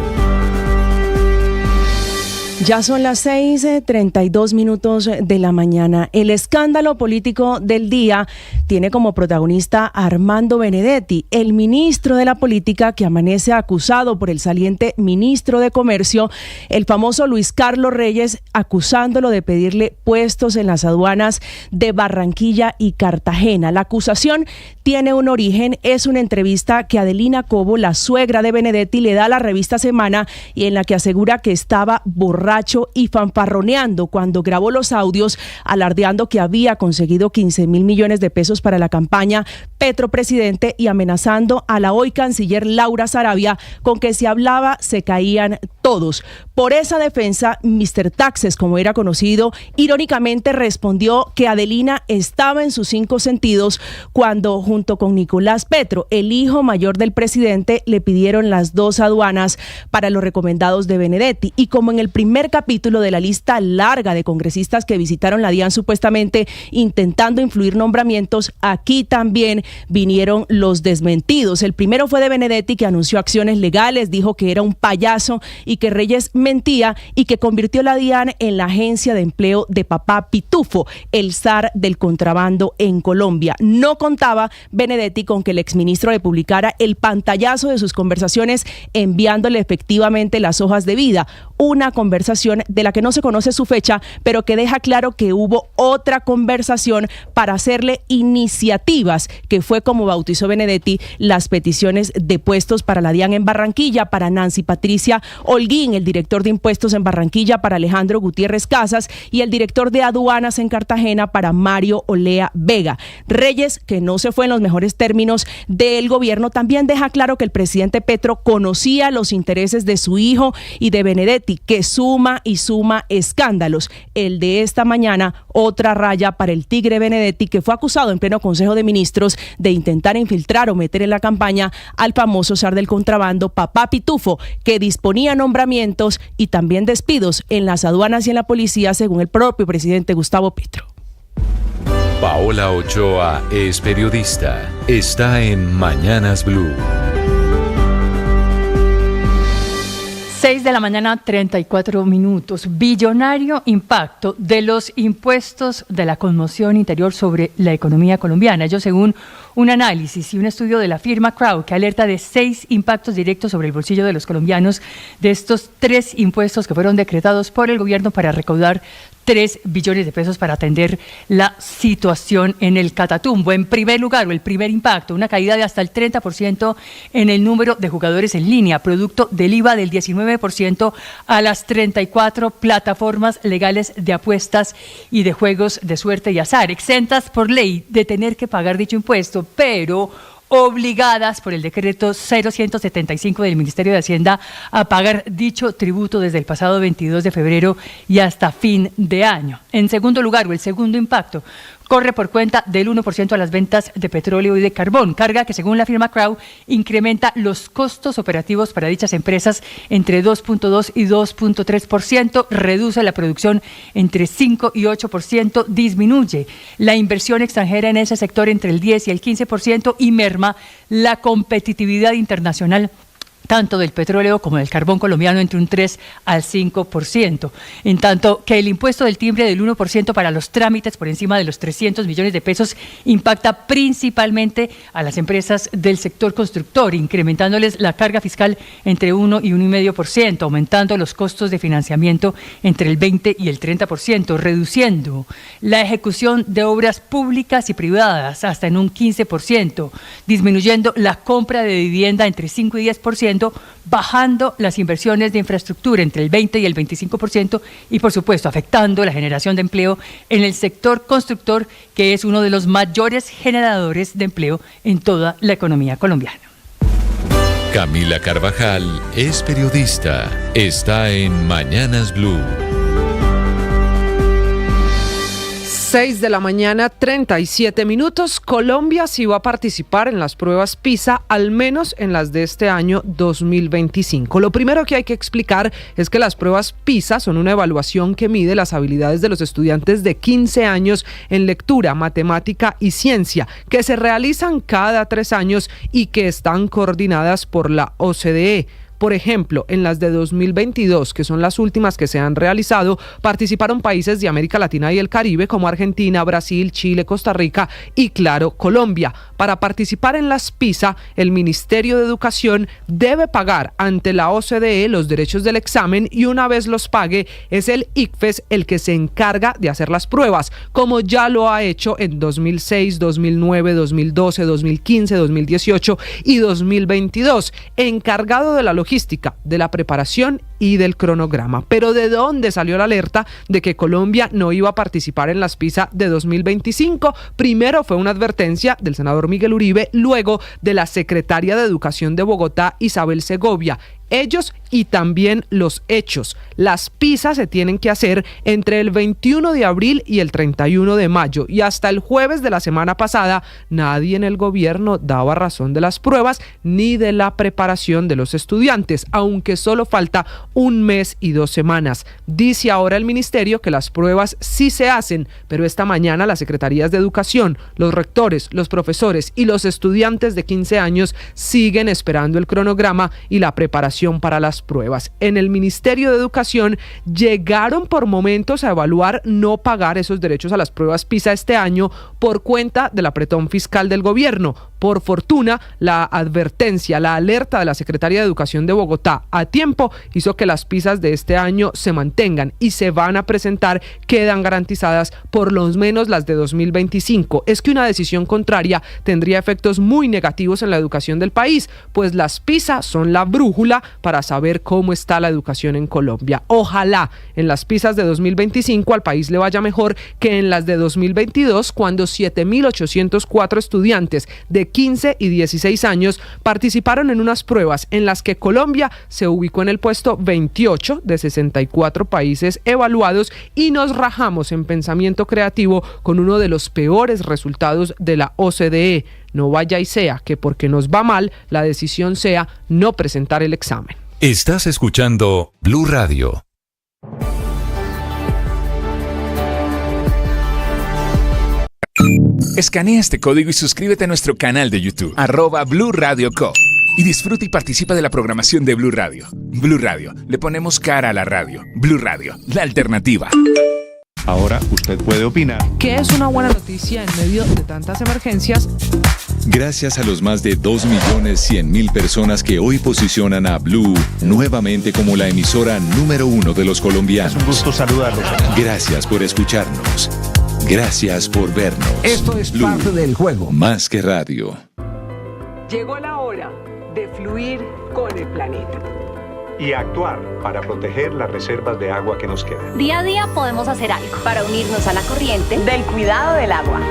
Ya son las 6:32 de la mañana. El escándalo político del día tiene como protagonista a Armando Benedetti, el ministro de la Política que amanece acusado por el saliente ministro de Comercio, el famoso Luis Carlos Reyes, acusándolo de pedirle puestos en las aduanas de Barranquilla y Cartagena. La acusación tiene un origen, es una entrevista que Adelina Cobo, la suegra de Benedetti, le da a la revista Semana y en la que asegura que estaba borracho borracho y fanfarroneando cuando grabó los audios alardeando que había conseguido 15.000 millones de pesos para la campaña Petro Presidente y amenazando a la hoy canciller Laura Sarabia con que si hablaba se caían todos. Por esa defensa, Mr. Taxes, como era conocido, irónicamente respondió que Adelina estaba en sus 5 sentidos cuando, junto con Nicolás Petro, el hijo mayor del presidente, le pidieron las 2 aduanas para los recomendados de Benedetti. Y como en el primer capítulo de la lista larga de congresistas que visitaron la DIAN supuestamente intentando influir nombramientos, aquí también vinieron los desmentidos. El primero fue de Benedetti, que anunció acciones legales, dijo que era un payaso y que Reyes mentía y que convirtió la DIAN en la agencia de empleo de papá Pitufo, el zar del contrabando en Colombia. No contaba Benedetti con que el exministro le publicara el pantallazo de sus conversaciones enviándole efectivamente las hojas de vida, una conversación de la que no se conoce su fecha, pero que deja claro que hubo otra conversación para hacerle iniciativas, que fue como bautizó Benedetti las peticiones de puestos para la DIAN en Barranquilla, para Nancy Patricia Holguín, el director de impuestos en Barranquilla, para Alejandro Gutiérrez Casas, y el director de aduanas en Cartagena para Mario Olea Vega. Reyes, que no se fue en los mejores términos del gobierno, también deja claro que el presidente Petro conocía los intereses de su hijo y de Benedetti, que suma y suma escándalos. El de esta mañana, otra raya para el tigre Benedetti, que fue acusado en pleno Consejo de Ministros de intentar infiltrar o meter en la campaña al famoso zar del contrabando, papá Pitufo, que disponía nombramientos y también despidos en las aduanas y en la policía, según el propio presidente Gustavo Petro. Paola Ochoa es periodista. Está en Mañanas Blue. 6 de la mañana, 34 minutos. Billonario impacto de los impuestos de la conmoción interior sobre la economía colombiana. Ello según un análisis y un estudio de la firma Crow, que alerta de 6 impactos directos sobre el bolsillo de los colombianos de estos 3 impuestos que fueron decretados por el gobierno para recaudar 3 billones de pesos para atender la situación en el Catatumbo. En primer lugar, o el primer impacto, una caída de hasta el 30% en el número de jugadores en línea, producto del IVA del 19% a las 34 plataformas legales de apuestas y de juegos de suerte y azar, exentas por ley de tener que pagar dicho impuesto, pero obligadas por el decreto 0175 del Ministerio de Hacienda a pagar dicho tributo desde el pasado 22 de febrero y hasta fin de año. En segundo lugar, o el segundo impacto, corre por cuenta del 1% a las ventas de petróleo y de carbón, carga que según la firma Crow incrementa los costos operativos para dichas empresas entre 2.2 y 2.3%, reduce la producción entre 5 y 8%, disminuye la inversión extranjera en ese sector entre el 10 y el 15% y merma la competitividad internacional tanto del petróleo como del carbón colombiano entre un 3 al 5%. En tanto que el impuesto del timbre del 1% para los trámites por encima de los 300 millones de pesos impacta principalmente a las empresas del sector constructor, incrementándoles la carga fiscal entre 1 y 1,5%, aumentando los costos de financiamiento entre el 20 y el 30%, reduciendo la ejecución de obras públicas y privadas hasta en un 15%, disminuyendo la compra de vivienda entre 5 y 10%, bajando las inversiones de infraestructura entre el 20 y el 25% y, por supuesto, afectando la generación de empleo en el sector constructor, que es uno de los mayores generadores de empleo en toda la economía colombiana. Camila Carvajal es periodista. Está en Mañanas Blue. 6 de la mañana, 37 minutos. Colombia sí va a participar en las pruebas PISA, al menos en las de este año 2025. Lo primero que hay que explicar es que las pruebas PISA son una evaluación que mide las habilidades de los estudiantes de 15 años en lectura, matemática y ciencia, que se realizan cada 3 años y que están coordinadas por la OCDE. Por ejemplo, en las de 2022, que son las últimas que se han realizado, participaron países de América Latina y el Caribe como Argentina, Brasil, Chile, Costa Rica y, claro, Colombia. Para participar en las PISA, el Ministerio de Educación debe pagar ante la OCDE los derechos del examen y una vez los pague, es el ICFES el que se encarga de hacer las pruebas, como ya lo ha hecho en 2006, 2009, 2012, 2015, 2018 y 2022, encargado de la logística, de la preparación y del cronograma. Pero ¿de dónde salió la alerta de que Colombia no iba a participar en las PISA de 2025? Primero fue una advertencia del senador Miguel Uribe, luego de la secretaria de Educación de Bogotá, Isabel Segovia. Ellos y también los hechos. Las PISA se tienen que hacer entre el 21 de abril y el 31 de mayo. Y hasta el jueves de la semana pasada, nadie en el gobierno daba razón de las pruebas ni de la preparación de los estudiantes, aunque solo falta 1 mes y 2 semanas. Dice ahora el ministerio que las pruebas sí se hacen, pero esta mañana las secretarías de Educación, los rectores, los profesores y los estudiantes de 15 años siguen esperando el cronograma y la preparación para las pruebas. En el Ministerio de Educación llegaron por momentos a evaluar no pagar esos derechos a las pruebas PISA este año por cuenta del apretón fiscal del gobierno. Por fortuna, la advertencia, la alerta de la Secretaría de Educación de Bogotá a tiempo hizo que las PISA de este año se mantengan y se van a presentar, quedan garantizadas por lo menos las de 2025. Es que una decisión contraria tendría efectos muy negativos en la educación del país, pues las PISA son la brújula para saber cómo está la educación en Colombia. Ojalá en las PISA de 2025 al país le vaya mejor que en las de 2022, cuando 7.804 estudiantes de 15 y 16 años participaron en unas pruebas en las que Colombia se ubicó en el puesto 28 de 64 países evaluados y nos rajamos en pensamiento creativo con uno de los peores resultados de la OCDE. No vaya y sea que porque nos va mal, la decisión sea no presentar el examen. Estás escuchando Blue Radio. Escanea este código y suscríbete a nuestro canal de YouTube, @Blue Radio Co. Y disfruta y participa de la programación de Blue Radio. Blue Radio, le ponemos cara a la radio. Blue Radio, la alternativa. Ahora usted puede opinar. ¿Qué es una buena noticia en medio de tantas emergencias? Gracias a los más de 2.100.000 personas que hoy posicionan a Blue nuevamente como la emisora número 1 de los colombianos. Es un gusto saludarlos. Gracias por escucharnos. Gracias por vernos. Esto es Blue, parte del juego. Más que radio. Llegó la hora de fluir con el planeta. Y actuar para proteger las reservas de agua que nos quedan. Día a día podemos hacer algo para unirnos a la corriente del cuidado del agua.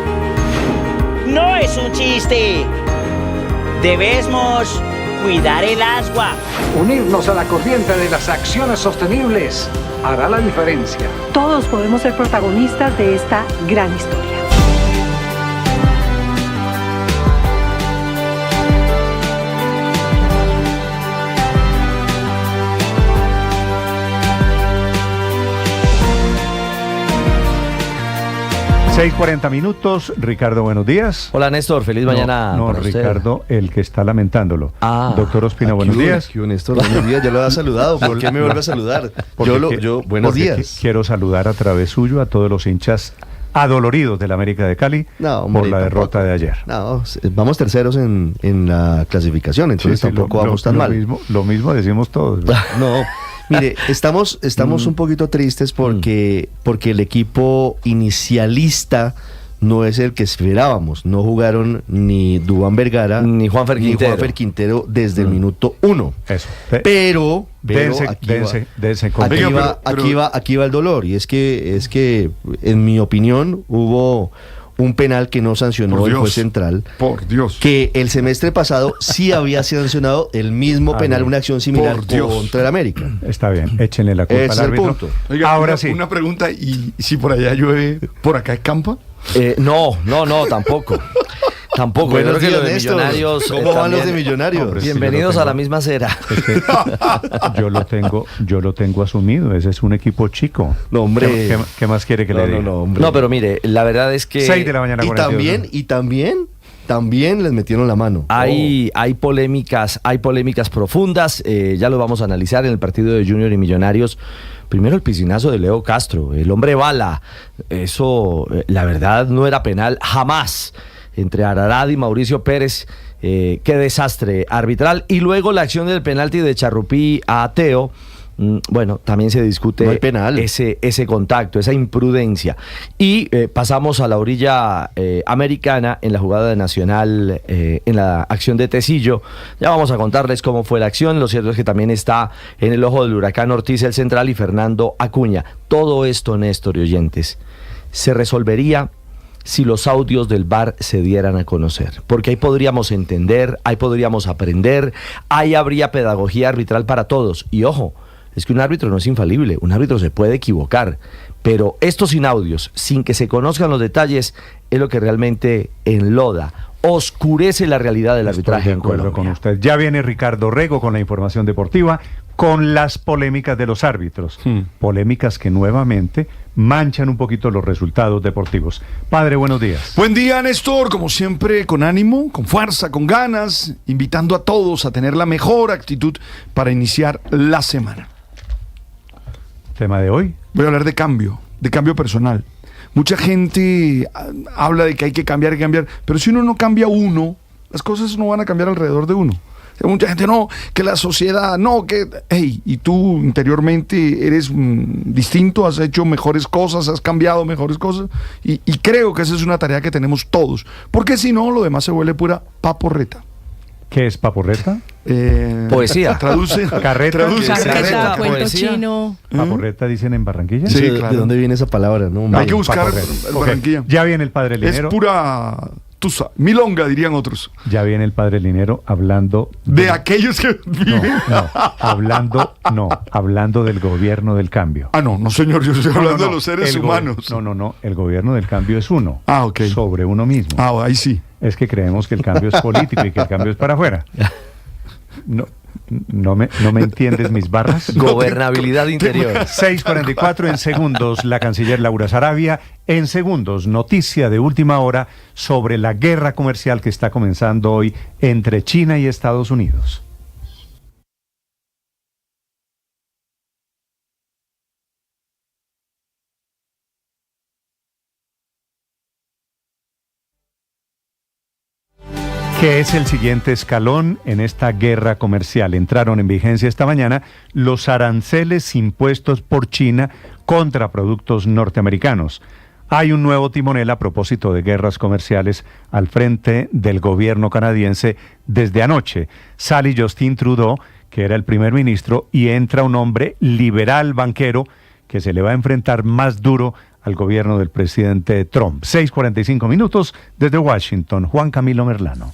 No es un chiste. Debemos cuidar el agua. Unirnos a la corriente de las acciones sostenibles hará la diferencia. Todos podemos ser protagonistas de esta gran historia. (6:40) Ricardo, buenos días. Hola Néstor, feliz mañana. No, Ricardo, el que está lamentándolo. Doctor Ospina, buenos días. Néstor, buenos días, ya lo había saludado. ¿Por qué me vuelve a saludar? Buenos días. Quiero saludar a través suyo a todos los hinchas adoloridos del América de Cali por la derrota de ayer. No, vamos terceros en la clasificación, entonces tampoco vamos tan mal. Lo mismo decimos todos. No. Mire, estamos un poquito tristes porque el equipo inicialista no es el que esperábamos. No jugaron ni Duván Vergara ni Juanfer Quintero desde el minuto 1. Eso. Pero aquí va el dolor, y es que en mi opinión hubo un penal que no sancionó el juez central. Por Dios. Que el semestre pasado sí había sancionado el mismo penal, una acción similar contra el América. Está bien, échenle la culpa al árbitro. Oiga, ahora sí. Una pregunta, ¿y si por allá llueve, por acá es campa? No, tampoco. Tampoco. Buenos días, Néstor. Millonarios. ¿Cómo van los de Millonarios? Hombre, bienvenidos a la misma acera. Es que yo lo tengo asumido. Ese es un equipo chico. No, hombre. ¿Qué más quiere que le diga? No, pero mire, la verdad es que 6 de la mañana. Y también les metieron la mano. Hay polémicas profundas. Ya lo vamos a analizar en el partido de Junior y Millonarios. Primero el piscinazo de Leo Castro, el hombre bala. Eso, la verdad, no era penal jamás. Entre Ararad y Mauricio Pérez, qué desastre arbitral. Y luego la acción del penalti de Charrupí a Teo, bueno, también se discute no hay penal. ese contacto, esa imprudencia. Y pasamos a la orilla americana en la jugada de Nacional, en la acción de Tecillo. Ya vamos a contarles cómo fue la acción. Lo cierto es que también está en el ojo del huracán Ortiz el central y Fernando Acuña. Todo esto, Néstor y oyentes, se resolvería si los audios del VAR se dieran a conocer, porque ahí podríamos entender, ahí podríamos aprender, ahí habría pedagogía arbitral para todos. Y ojo, es que un árbitro no es infalible, un árbitro se puede equivocar, pero esto sin audios, sin que se conozcan los detalles, es lo que realmente enloda, oscurece la realidad del arbitraje en Colombia. Estoy de acuerdo con usted. Ya viene Ricardo Rego con la información deportiva, con las polémicas de los árbitros, polémicas que nuevamente manchan un poquito los resultados deportivos. Padre, buenos días. Buen día, Néstor, como siempre, con ánimo, con fuerza, con ganas, invitando a todos a tener la mejor actitud para iniciar la semana. ¿Tema de hoy? Voy a hablar de cambio personal. Mucha gente habla de que hay que cambiar, pero si uno no cambia uno, las cosas no van a cambiar alrededor de uno. Mucha gente, no, que la sociedad, no, que... Hey, y tú interiormente eres distinto, has hecho mejores cosas, has cambiado mejores cosas, y creo que esa es una tarea que tenemos todos, porque si no, lo demás se vuelve pura paporreta. ¿Qué es paporreta? Poesía. Traduce. Carreta. Carreta, cuento chino. ¿Paporreta dicen en Barranquilla? Sí, claro. ¿De dónde viene esa palabra? No, hay que buscar Barranquilla. Okay. Ya viene el padre Linero. Es pura... milonga, dirían otros. Ya viene el padre Linero hablando... De aquellos que viven... hablando del gobierno del cambio. No, señor, yo estoy hablando de los seres humanos. No, el gobierno del cambio es uno. Ok. Sobre uno mismo. Ahí sí. Es que creemos que el cambio es político y que el cambio es para afuera. No me entiendes mis barras. Gobernabilidad interior. 6:44 en segundos, la canciller Laura Sarabia. En segundos, noticia de última hora sobre la guerra comercial que está comenzando hoy entre China y Estados Unidos. ¿Qué es el siguiente escalón en esta guerra comercial? Entraron en vigencia esta mañana los aranceles impuestos por China contra productos norteamericanos. Hay un nuevo timonel a propósito de guerras comerciales al frente del gobierno canadiense desde anoche. Sale Justin Trudeau, que era el primer ministro, y entra un hombre liberal banquero que se le va a enfrentar más duro al gobierno del presidente Trump. 6:45 minutos desde Washington. Juan Camilo Merlano.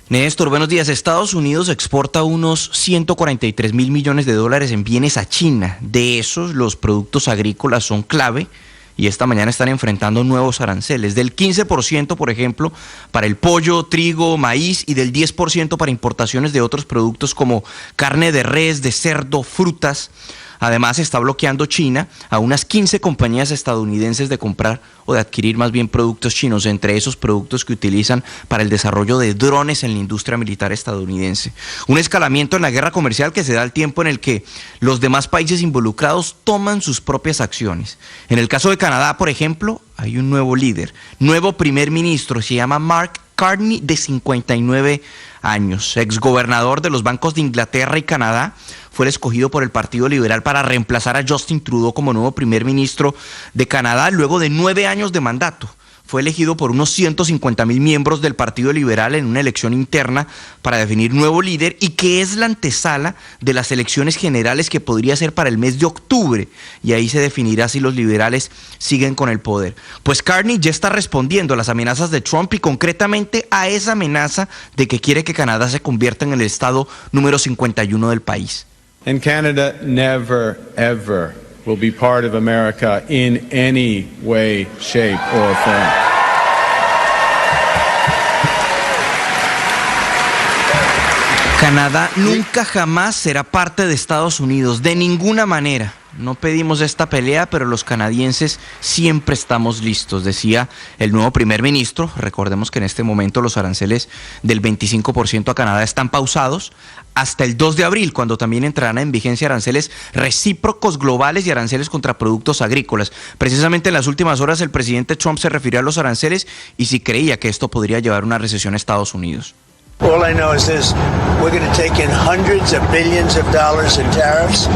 Néstor, buenos días. Estados Unidos exporta unos 143.000 millones de dólares en bienes a China. De esos, los productos agrícolas son clave y esta mañana están enfrentando nuevos aranceles. Del 15%, por ejemplo, para el pollo, trigo, maíz y del 10% para importaciones de otros productos como carne de res, de cerdo, frutas. Además, está bloqueando China a unas 15 compañías estadounidenses de comprar o de adquirir más bien productos chinos, entre esos productos que utilizan para el desarrollo de drones en la industria militar estadounidense. Un escalamiento en la guerra comercial que se da al tiempo en el que los demás países involucrados toman sus propias acciones. En el caso de Canadá, por ejemplo, hay un nuevo líder, nuevo primer ministro, se llama Mark Carney, de 59 años, exgobernador de los bancos de Inglaterra y Canadá. Fue el escogido por el Partido Liberal para reemplazar a Justin Trudeau como nuevo primer ministro de Canadá luego de 9 años de mandato. Fue elegido por unos 150.000 miembros del Partido Liberal en una elección interna para definir nuevo líder y que es la antesala de las elecciones generales que podría ser para el mes de octubre. Y ahí se definirá si los liberales siguen con el poder. Pues Carney ya está respondiendo a las amenazas de Trump y concretamente a esa amenaza de que quiere que Canadá se convierta en el estado número 51 del país. And Canada never, ever will be part of America in any way, shape, or form. Canadá nunca jamás será parte de Estados Unidos, de ninguna manera. No pedimos esta pelea, pero los canadienses siempre estamos listos, decía el nuevo primer ministro. Recordemos que en este momento los aranceles del 25% a Canadá están pausados hasta el 2 de abril, cuando también entrarán en vigencia aranceles recíprocos globales y aranceles contra productos agrícolas. Precisamente en las últimas horas el presidente Trump se refirió a los aranceles y si creía que esto podría llevar a una recesión a Estados Unidos. All I know is this, we're going to take in hundreds of billions of dollars in tariffs,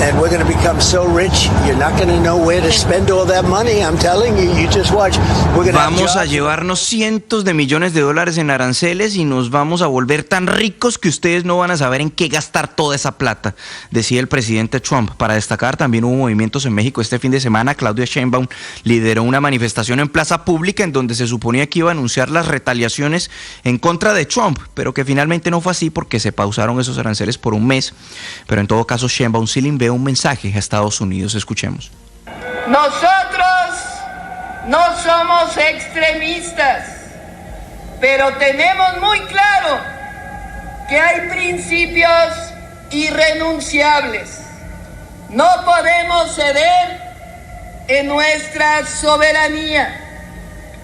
and we're going to become so rich, you're not going to know where to spend all that money. I'm telling you, you just watch. Vamos a llevarnos cientos de millones de dólares en aranceles y nos vamos a volver tan ricos que ustedes no van a saber en qué gastar toda esa plata, decía el presidente Trump. Para destacar, también hubo movimientos en México este fin de semana. Claudia Sheinbaum lideró una manifestación en plaza pública en donde se suponía que iba a anunciar las retaliaciones en contra de Trump, pero que finalmente no fue así porque se pausaron esos aranceles por un mes. Pero en todo caso, Sheinbaum sí le envió un mensaje a Estados Unidos. Escuchemos. Nosotros no somos extremistas, pero tenemos muy claro que hay principios irrenunciables. No podemos ceder en nuestra soberanía,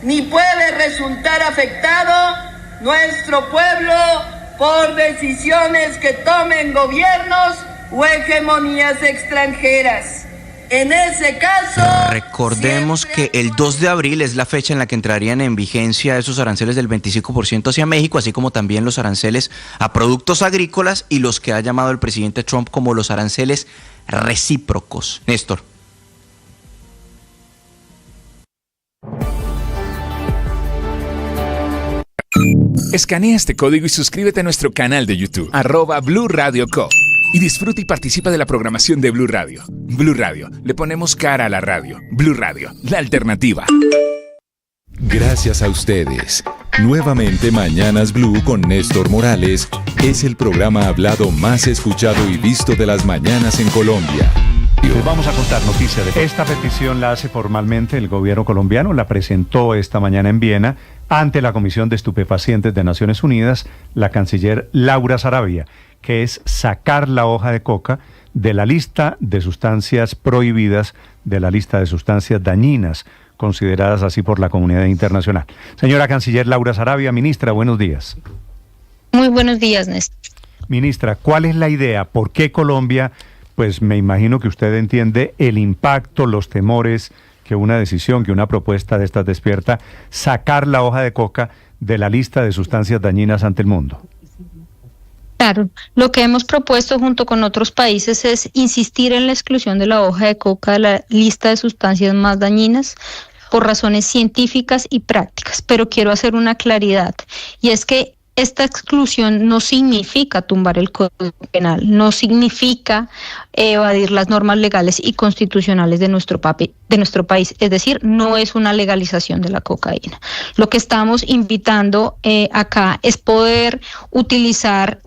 ni puede resultar afectado nuestro pueblo por decisiones que tomen gobiernos o hegemonías extranjeras. En ese caso... Recordemos que el 2 de abril es la fecha en la que entrarían en vigencia esos aranceles del 25% hacia México, así como también los aranceles a productos agrícolas y los que ha llamado el presidente Trump como los aranceles recíprocos. Néstor. Escanea este código y suscríbete a nuestro canal de YouTube, @Blue Radio Co. Y disfruta y participa de la programación de Blue Radio. Blue Radio, le ponemos cara a la radio. Blue Radio, la alternativa. Gracias a ustedes. Nuevamente Mañanas Blue con Néstor Morales es el programa hablado más escuchado y visto de las mañanas en Colombia. Les vamos a contar noticias de esta petición. La hace formalmente el gobierno colombiano, la presentó esta mañana en Viena ante la Comisión de Estupefacientes de Naciones Unidas, la canciller Laura Sarabia, que es sacar la hoja de coca de la lista de sustancias prohibidas, de la lista de sustancias dañinas, consideradas así por la comunidad internacional. Señora canciller Laura Sarabia, ministra, buenos días. Muy buenos días, Néstor. Ministra, ¿cuál es la idea? ¿Por qué Colombia? Pues me imagino que usted entiende el impacto, los temores que una decisión, que una propuesta de estas despierta, sacar la hoja de coca de la lista de sustancias dañinas ante el mundo. Claro, lo que hemos propuesto junto con otros países es insistir en la exclusión de la hoja de coca de la lista de sustancias más dañinas por razones científicas y prácticas, pero quiero hacer una claridad, y es que esta exclusión no significa tumbar el Código Penal, no significa evadir las normas legales y constitucionales de nuestro país, es decir, no es una legalización de la cocaína. Lo que estamos invitando acá es poder utilizar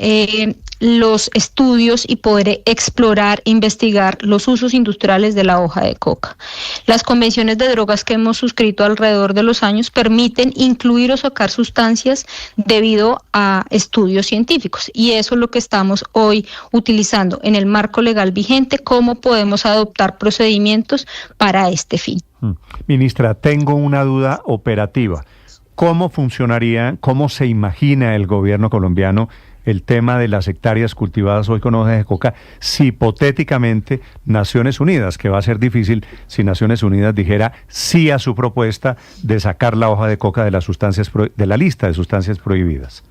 los estudios y poder explorar, investigar los usos industriales de la hoja de coca. Las convenciones de drogas que hemos suscrito alrededor de los años permiten incluir o sacar sustancias debido a estudios científicos, y eso es lo que estamos hoy utilizando en el marco legal vigente, cómo podemos adoptar procedimientos para este fin. Ministra, tengo una duda operativa. ¿Cómo funcionaría, cómo se imagina el gobierno colombiano el tema de las hectáreas cultivadas hoy con hojas de coca, si hipotéticamente Naciones Unidas, que va a ser difícil si Naciones Unidas dijera sí a su propuesta de sacar la hoja de coca de las sustancias de la lista de sustancias prohibidas?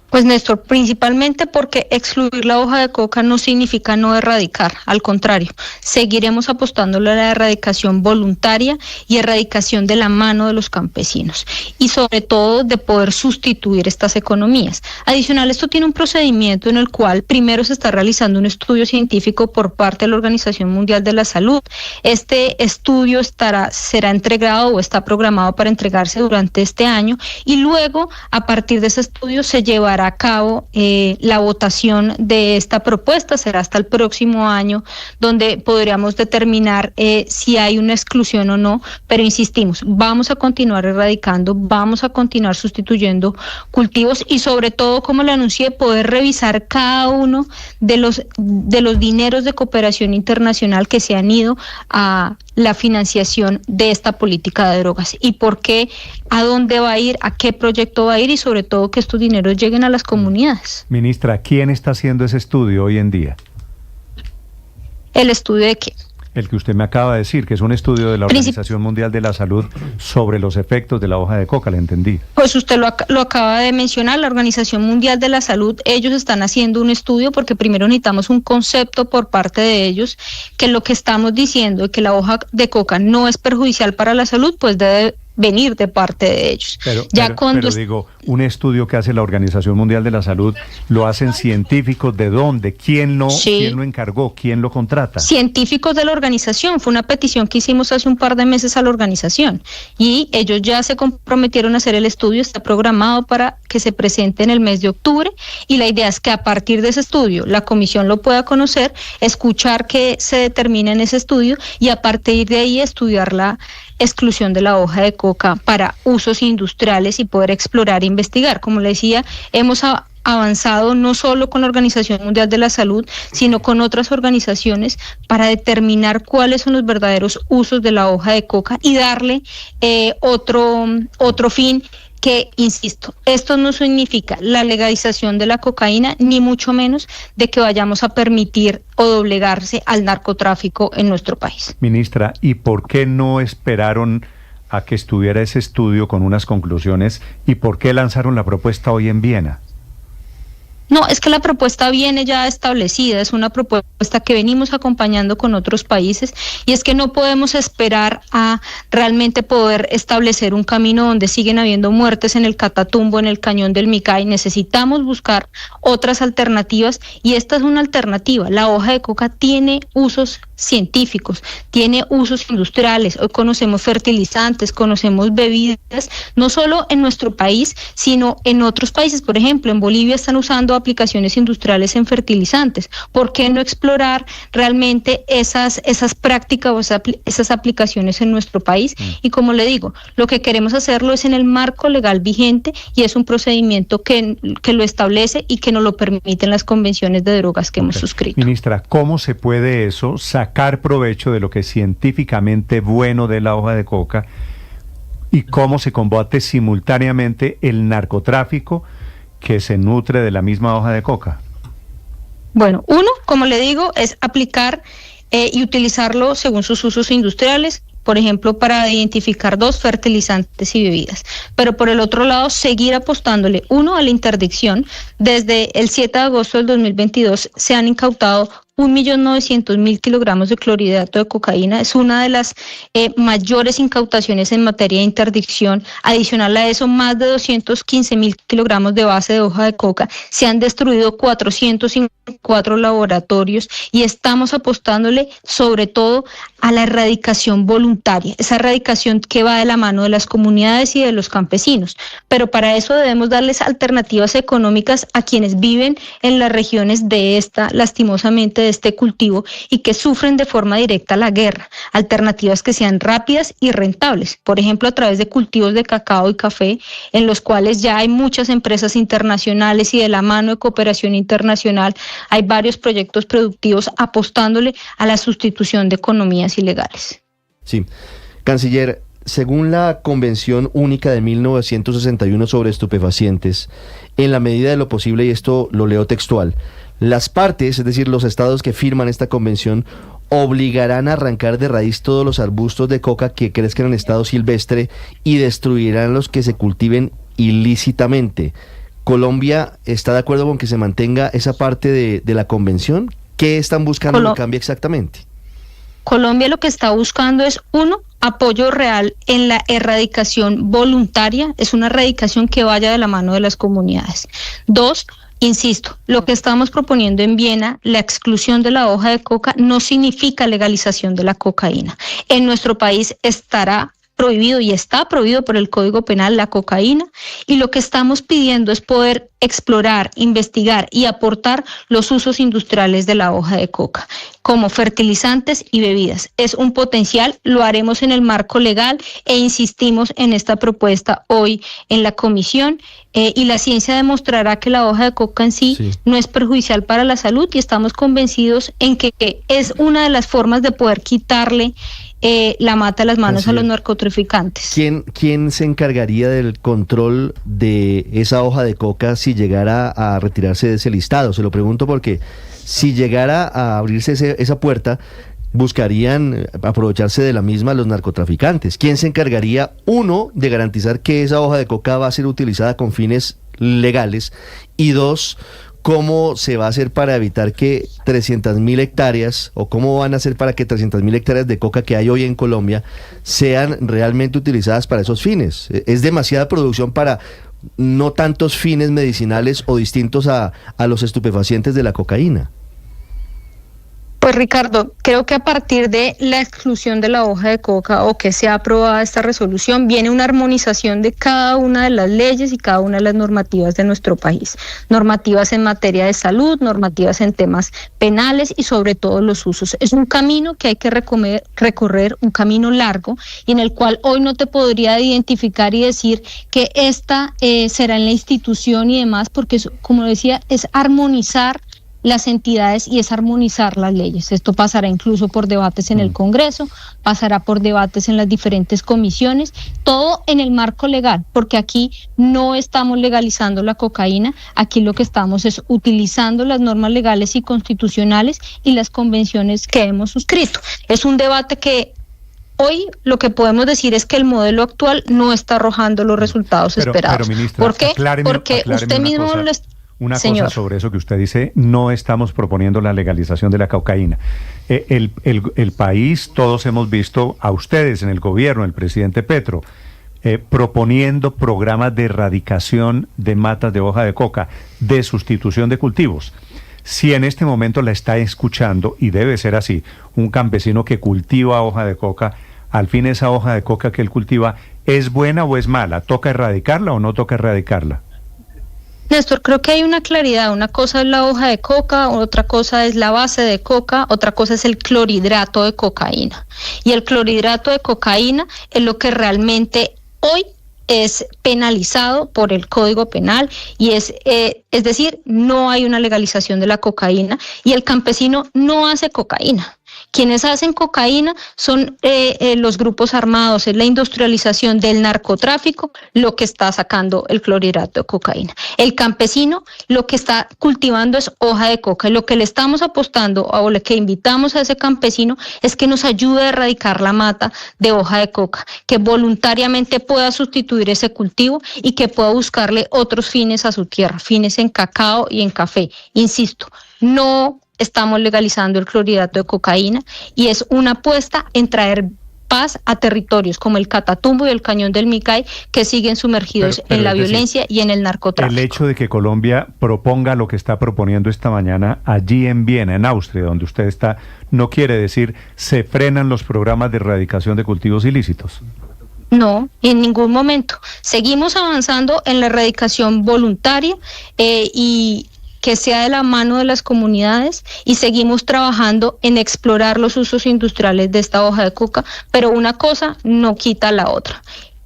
Pues Néstor, principalmente porque excluir la hoja de coca no significa no erradicar, al contrario, seguiremos apostándole a la erradicación voluntaria y erradicación de la mano de los campesinos, y sobre todo de poder sustituir estas economías. Adicional, esto tiene un procedimiento en el cual primero se está realizando un estudio científico por parte de la Organización Mundial de la Salud. Este estudio será entregado o está programado para entregarse durante este año, y luego, a partir de ese estudio, se llevará a cabo la votación de esta propuesta. Será hasta el próximo año donde podríamos determinar si hay una exclusión o no, pero insistimos, vamos a continuar erradicando, vamos a continuar sustituyendo cultivos, y sobre todo, como le anuncié, poder revisar cada uno de los dineros de cooperación internacional que se han ido a la financiación de esta política de drogas, y por qué, a dónde va a ir, a qué proyecto va a ir, y sobre todo que estos dineros lleguen a las comunidades. Ministra, ¿quién está haciendo ese estudio hoy en día? ¿El estudio de qué? El que usted me acaba de decir, que es un estudio de la Organización Mundial de la Salud sobre los efectos de la hoja de coca, le entendí. Pues usted lo acaba de mencionar, la Organización Mundial de la Salud, ellos están haciendo un estudio porque primero necesitamos un concepto por parte de ellos, que lo que estamos diciendo, que la hoja de coca no es perjudicial para la salud, pues debe venir de parte de ellos. Pero digo, un estudio que hace la Organización Mundial de la Salud, ¿lo hacen científicos de dónde? ¿Quién lo encargó? ¿Quién lo contrata? Científicos de la organización. Fue una petición que hicimos hace un par de meses a la organización y ellos ya se comprometieron a hacer el estudio. Está programado para que se presente en el mes de octubre y la idea es que a partir de ese estudio la comisión lo pueda conocer, escuchar qué se determina en ese estudio y a partir de ahí estudiar la exclusión de la hoja de coca para usos industriales y poder explorar e investigar. Como le decía, hemos avanzado no solo con la Organización Mundial de la Salud, sino con otras organizaciones para determinar cuáles son los verdaderos usos de la hoja de coca y darle otro fin que, insisto, esto no significa la legalización de la cocaína, ni mucho menos de que vayamos a permitir o doblegarse al narcotráfico en nuestro país. Ministra, ¿y por qué no esperaron a que estuviera ese estudio con unas conclusiones y por qué lanzaron la propuesta hoy en Viena? No, es que la propuesta viene ya establecida, es una propuesta que venimos acompañando con otros países y es que no podemos esperar a realmente poder establecer un camino donde siguen habiendo muertes en el Catatumbo, en el Cañón del Micay. Necesitamos buscar otras alternativas y esta es una alternativa. La hoja de coca tiene usos científicos, tiene usos industriales. Hoy conocemos fertilizantes, conocemos bebidas, no solo en nuestro país, sino en otros países. Por ejemplo, en Bolivia están usando aplicaciones industriales en fertilizantes. ¿Por qué no explorar realmente esas prácticas o esas aplicaciones en nuestro país? Y como le digo, lo que queremos hacerlo es en el marco legal vigente y es un procedimiento que lo establece y que nos lo permiten las convenciones de drogas que hemos suscrito. Ministra, ¿cómo se puede eso, sacar provecho de lo que es científicamente bueno de la hoja de coca y cómo se combate simultáneamente el narcotráfico que se nutre de la misma hoja de coca? Bueno, uno, como le digo, es aplicar y utilizarlo según sus usos industriales, por ejemplo, para identificar fertilizantes y bebidas. Pero por el otro lado, seguir apostándole, uno, a la interdicción. Desde el 7 de agosto del 2022 se han incautado 1.900.000 kilogramos de clorhidrato de cocaína. Es una de las mayores incautaciones en materia de interdicción. Adicional a eso, más de 215.000 kilogramos de base de hoja de coca. Se han destruido 454 laboratorios y estamos apostándole sobre todo a la erradicación voluntaria, esa erradicación que va de la mano de las comunidades y de los campesinos. Pero para eso debemos darles alternativas económicas a quienes viven en las regiones lastimosamente, de este cultivo y que sufren de forma directa la guerra. Alternativas que sean rápidas y rentables. Por ejemplo, a través de cultivos de cacao y café, en los cuales ya hay muchas empresas internacionales y de la mano de cooperación internacional hay varios proyectos productivos apostándole a la sustitución de economías ilegales. Sí. Canciller, según la Convención Única de 1961 sobre estupefacientes, en la medida de lo posible, y esto lo leo textual, las partes, es decir, los estados que firman esta convención, obligarán a arrancar de raíz todos los arbustos de coca que crezcan en estado silvestre y destruirán los que se cultiven ilícitamente. ¿Colombia está de acuerdo con que se mantenga esa parte de la convención? ¿Qué están buscando que cambie exactamente? Colombia lo que está buscando es, uno, apoyo real en la erradicación voluntaria, es una erradicación que vaya de la mano de las comunidades. Dos, insisto, lo que estamos proponiendo en Viena, la exclusión de la hoja de coca, no significa legalización de la cocaína. En nuestro país estará prohibido y está prohibido por el Código Penal la cocaína y lo que estamos pidiendo es poder explorar, investigar y aportar los usos industriales de la hoja de coca como fertilizantes y bebidas. Es un potencial, lo haremos en el marco legal e insistimos en esta propuesta hoy en la comisión y la ciencia demostrará que la hoja de coca en sí no es perjudicial para la salud y estamos convencidos en que es una de las formas de poder quitarle la mata a las manos a los narcotraficantes. ¿Quién se encargaría del control de esa hoja de coca si llegara a retirarse de ese listado? Se lo pregunto porque si llegara a abrirse esa puerta, buscarían aprovecharse de la misma los narcotraficantes. ¿Quién se encargaría, uno, de garantizar que esa hoja de coca va a ser utilizada con fines legales? Y dos, ¿cómo se va a hacer para evitar que 300.000 hectáreas, o cómo van a hacer para que 300.000 hectáreas de coca que hay hoy en Colombia sean realmente utilizadas para esos fines? Es demasiada producción para no tantos fines medicinales o distintos a los estupefacientes de la cocaína. Pues Ricardo, creo que a partir de la exclusión de la hoja de coca o que sea aprobada esta resolución, viene una armonización de cada una de las leyes y cada una de las normativas de nuestro país. Normativas en materia de salud, normativas en temas penales y sobre todo los usos. Es un camino que hay que recorrer, un camino largo, y en el cual hoy no te podría identificar y decir que esta será en la institución y demás, porque como decía, es armonizar las entidades y es armonizar las leyes. Esto pasará incluso por debates en el Congreso, pasará por debates en las diferentes comisiones, todo en el marco legal, porque aquí no estamos legalizando la cocaína, aquí lo que estamos es utilizando las normas legales y constitucionales y las convenciones que hemos suscrito. Es un debate que hoy lo que podemos decir es que el modelo actual no está arrojando los resultados esperados. Pero, ministra, ¿por qué? Porque usted mismo Una Señor. cosa sobre eso que usted dice, no estamos proponiendo la legalización de la cocaína. El país, todos hemos visto a ustedes en el gobierno, el presidente Petro, proponiendo programas de erradicación de matas de hoja de coca, de sustitución de cultivos. Si en este momento la está escuchando, y debe ser así, un campesino que cultiva hoja de coca, al fin esa hoja de coca que él cultiva, ¿es buena o es mala? ¿Toca erradicarla o no toca erradicarla? Néstor, creo que hay una claridad. Una cosa es la hoja de coca, otra cosa es la base de coca, otra cosa es el clorhidrato de cocaína. Y el clorhidrato de cocaína es lo que realmente hoy es penalizado por el Código Penal y es decir, no hay una legalización de la cocaína y el campesino no hace cocaína. Quienes hacen cocaína son los grupos armados, es la industrialización del narcotráfico lo que está sacando el clorhidrato de cocaína. El campesino lo que está cultivando es hoja de coca y lo que le estamos apostando o lo que invitamos a ese campesino es que nos ayude a erradicar la mata de hoja de coca, que voluntariamente pueda sustituir ese cultivo y que pueda buscarle otros fines a su tierra, fines en cacao y en café. Insisto, no estamos legalizando el clorhidrato de cocaína y es una apuesta en traer paz a territorios como el Catatumbo y el Cañón del Micay que siguen sumergidos en la violencia y en el narcotráfico. El hecho de que Colombia proponga lo que está proponiendo esta mañana allí en Viena, en Austria, donde usted está, no quiere decir se frenan los programas de erradicación de cultivos ilícitos. No, en ningún momento. Seguimos avanzando en la erradicación voluntaria y que sea de la mano de las comunidades y seguimos trabajando en explorar los usos industriales de esta hoja de coca, pero una cosa no quita la otra.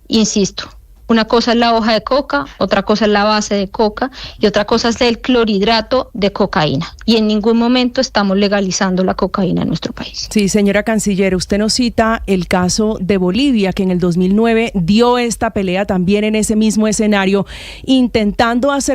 Insisto, una cosa es la hoja de coca, otra cosa es la base de coca y otra cosa es el clorhidrato de cocaína. Y en ningún momento estamos legalizando la cocaína en nuestro país. Sí, señora canciller, usted nos cita el caso de Bolivia, que en el 2009 dio esta pelea también en ese mismo escenario, intentando hacer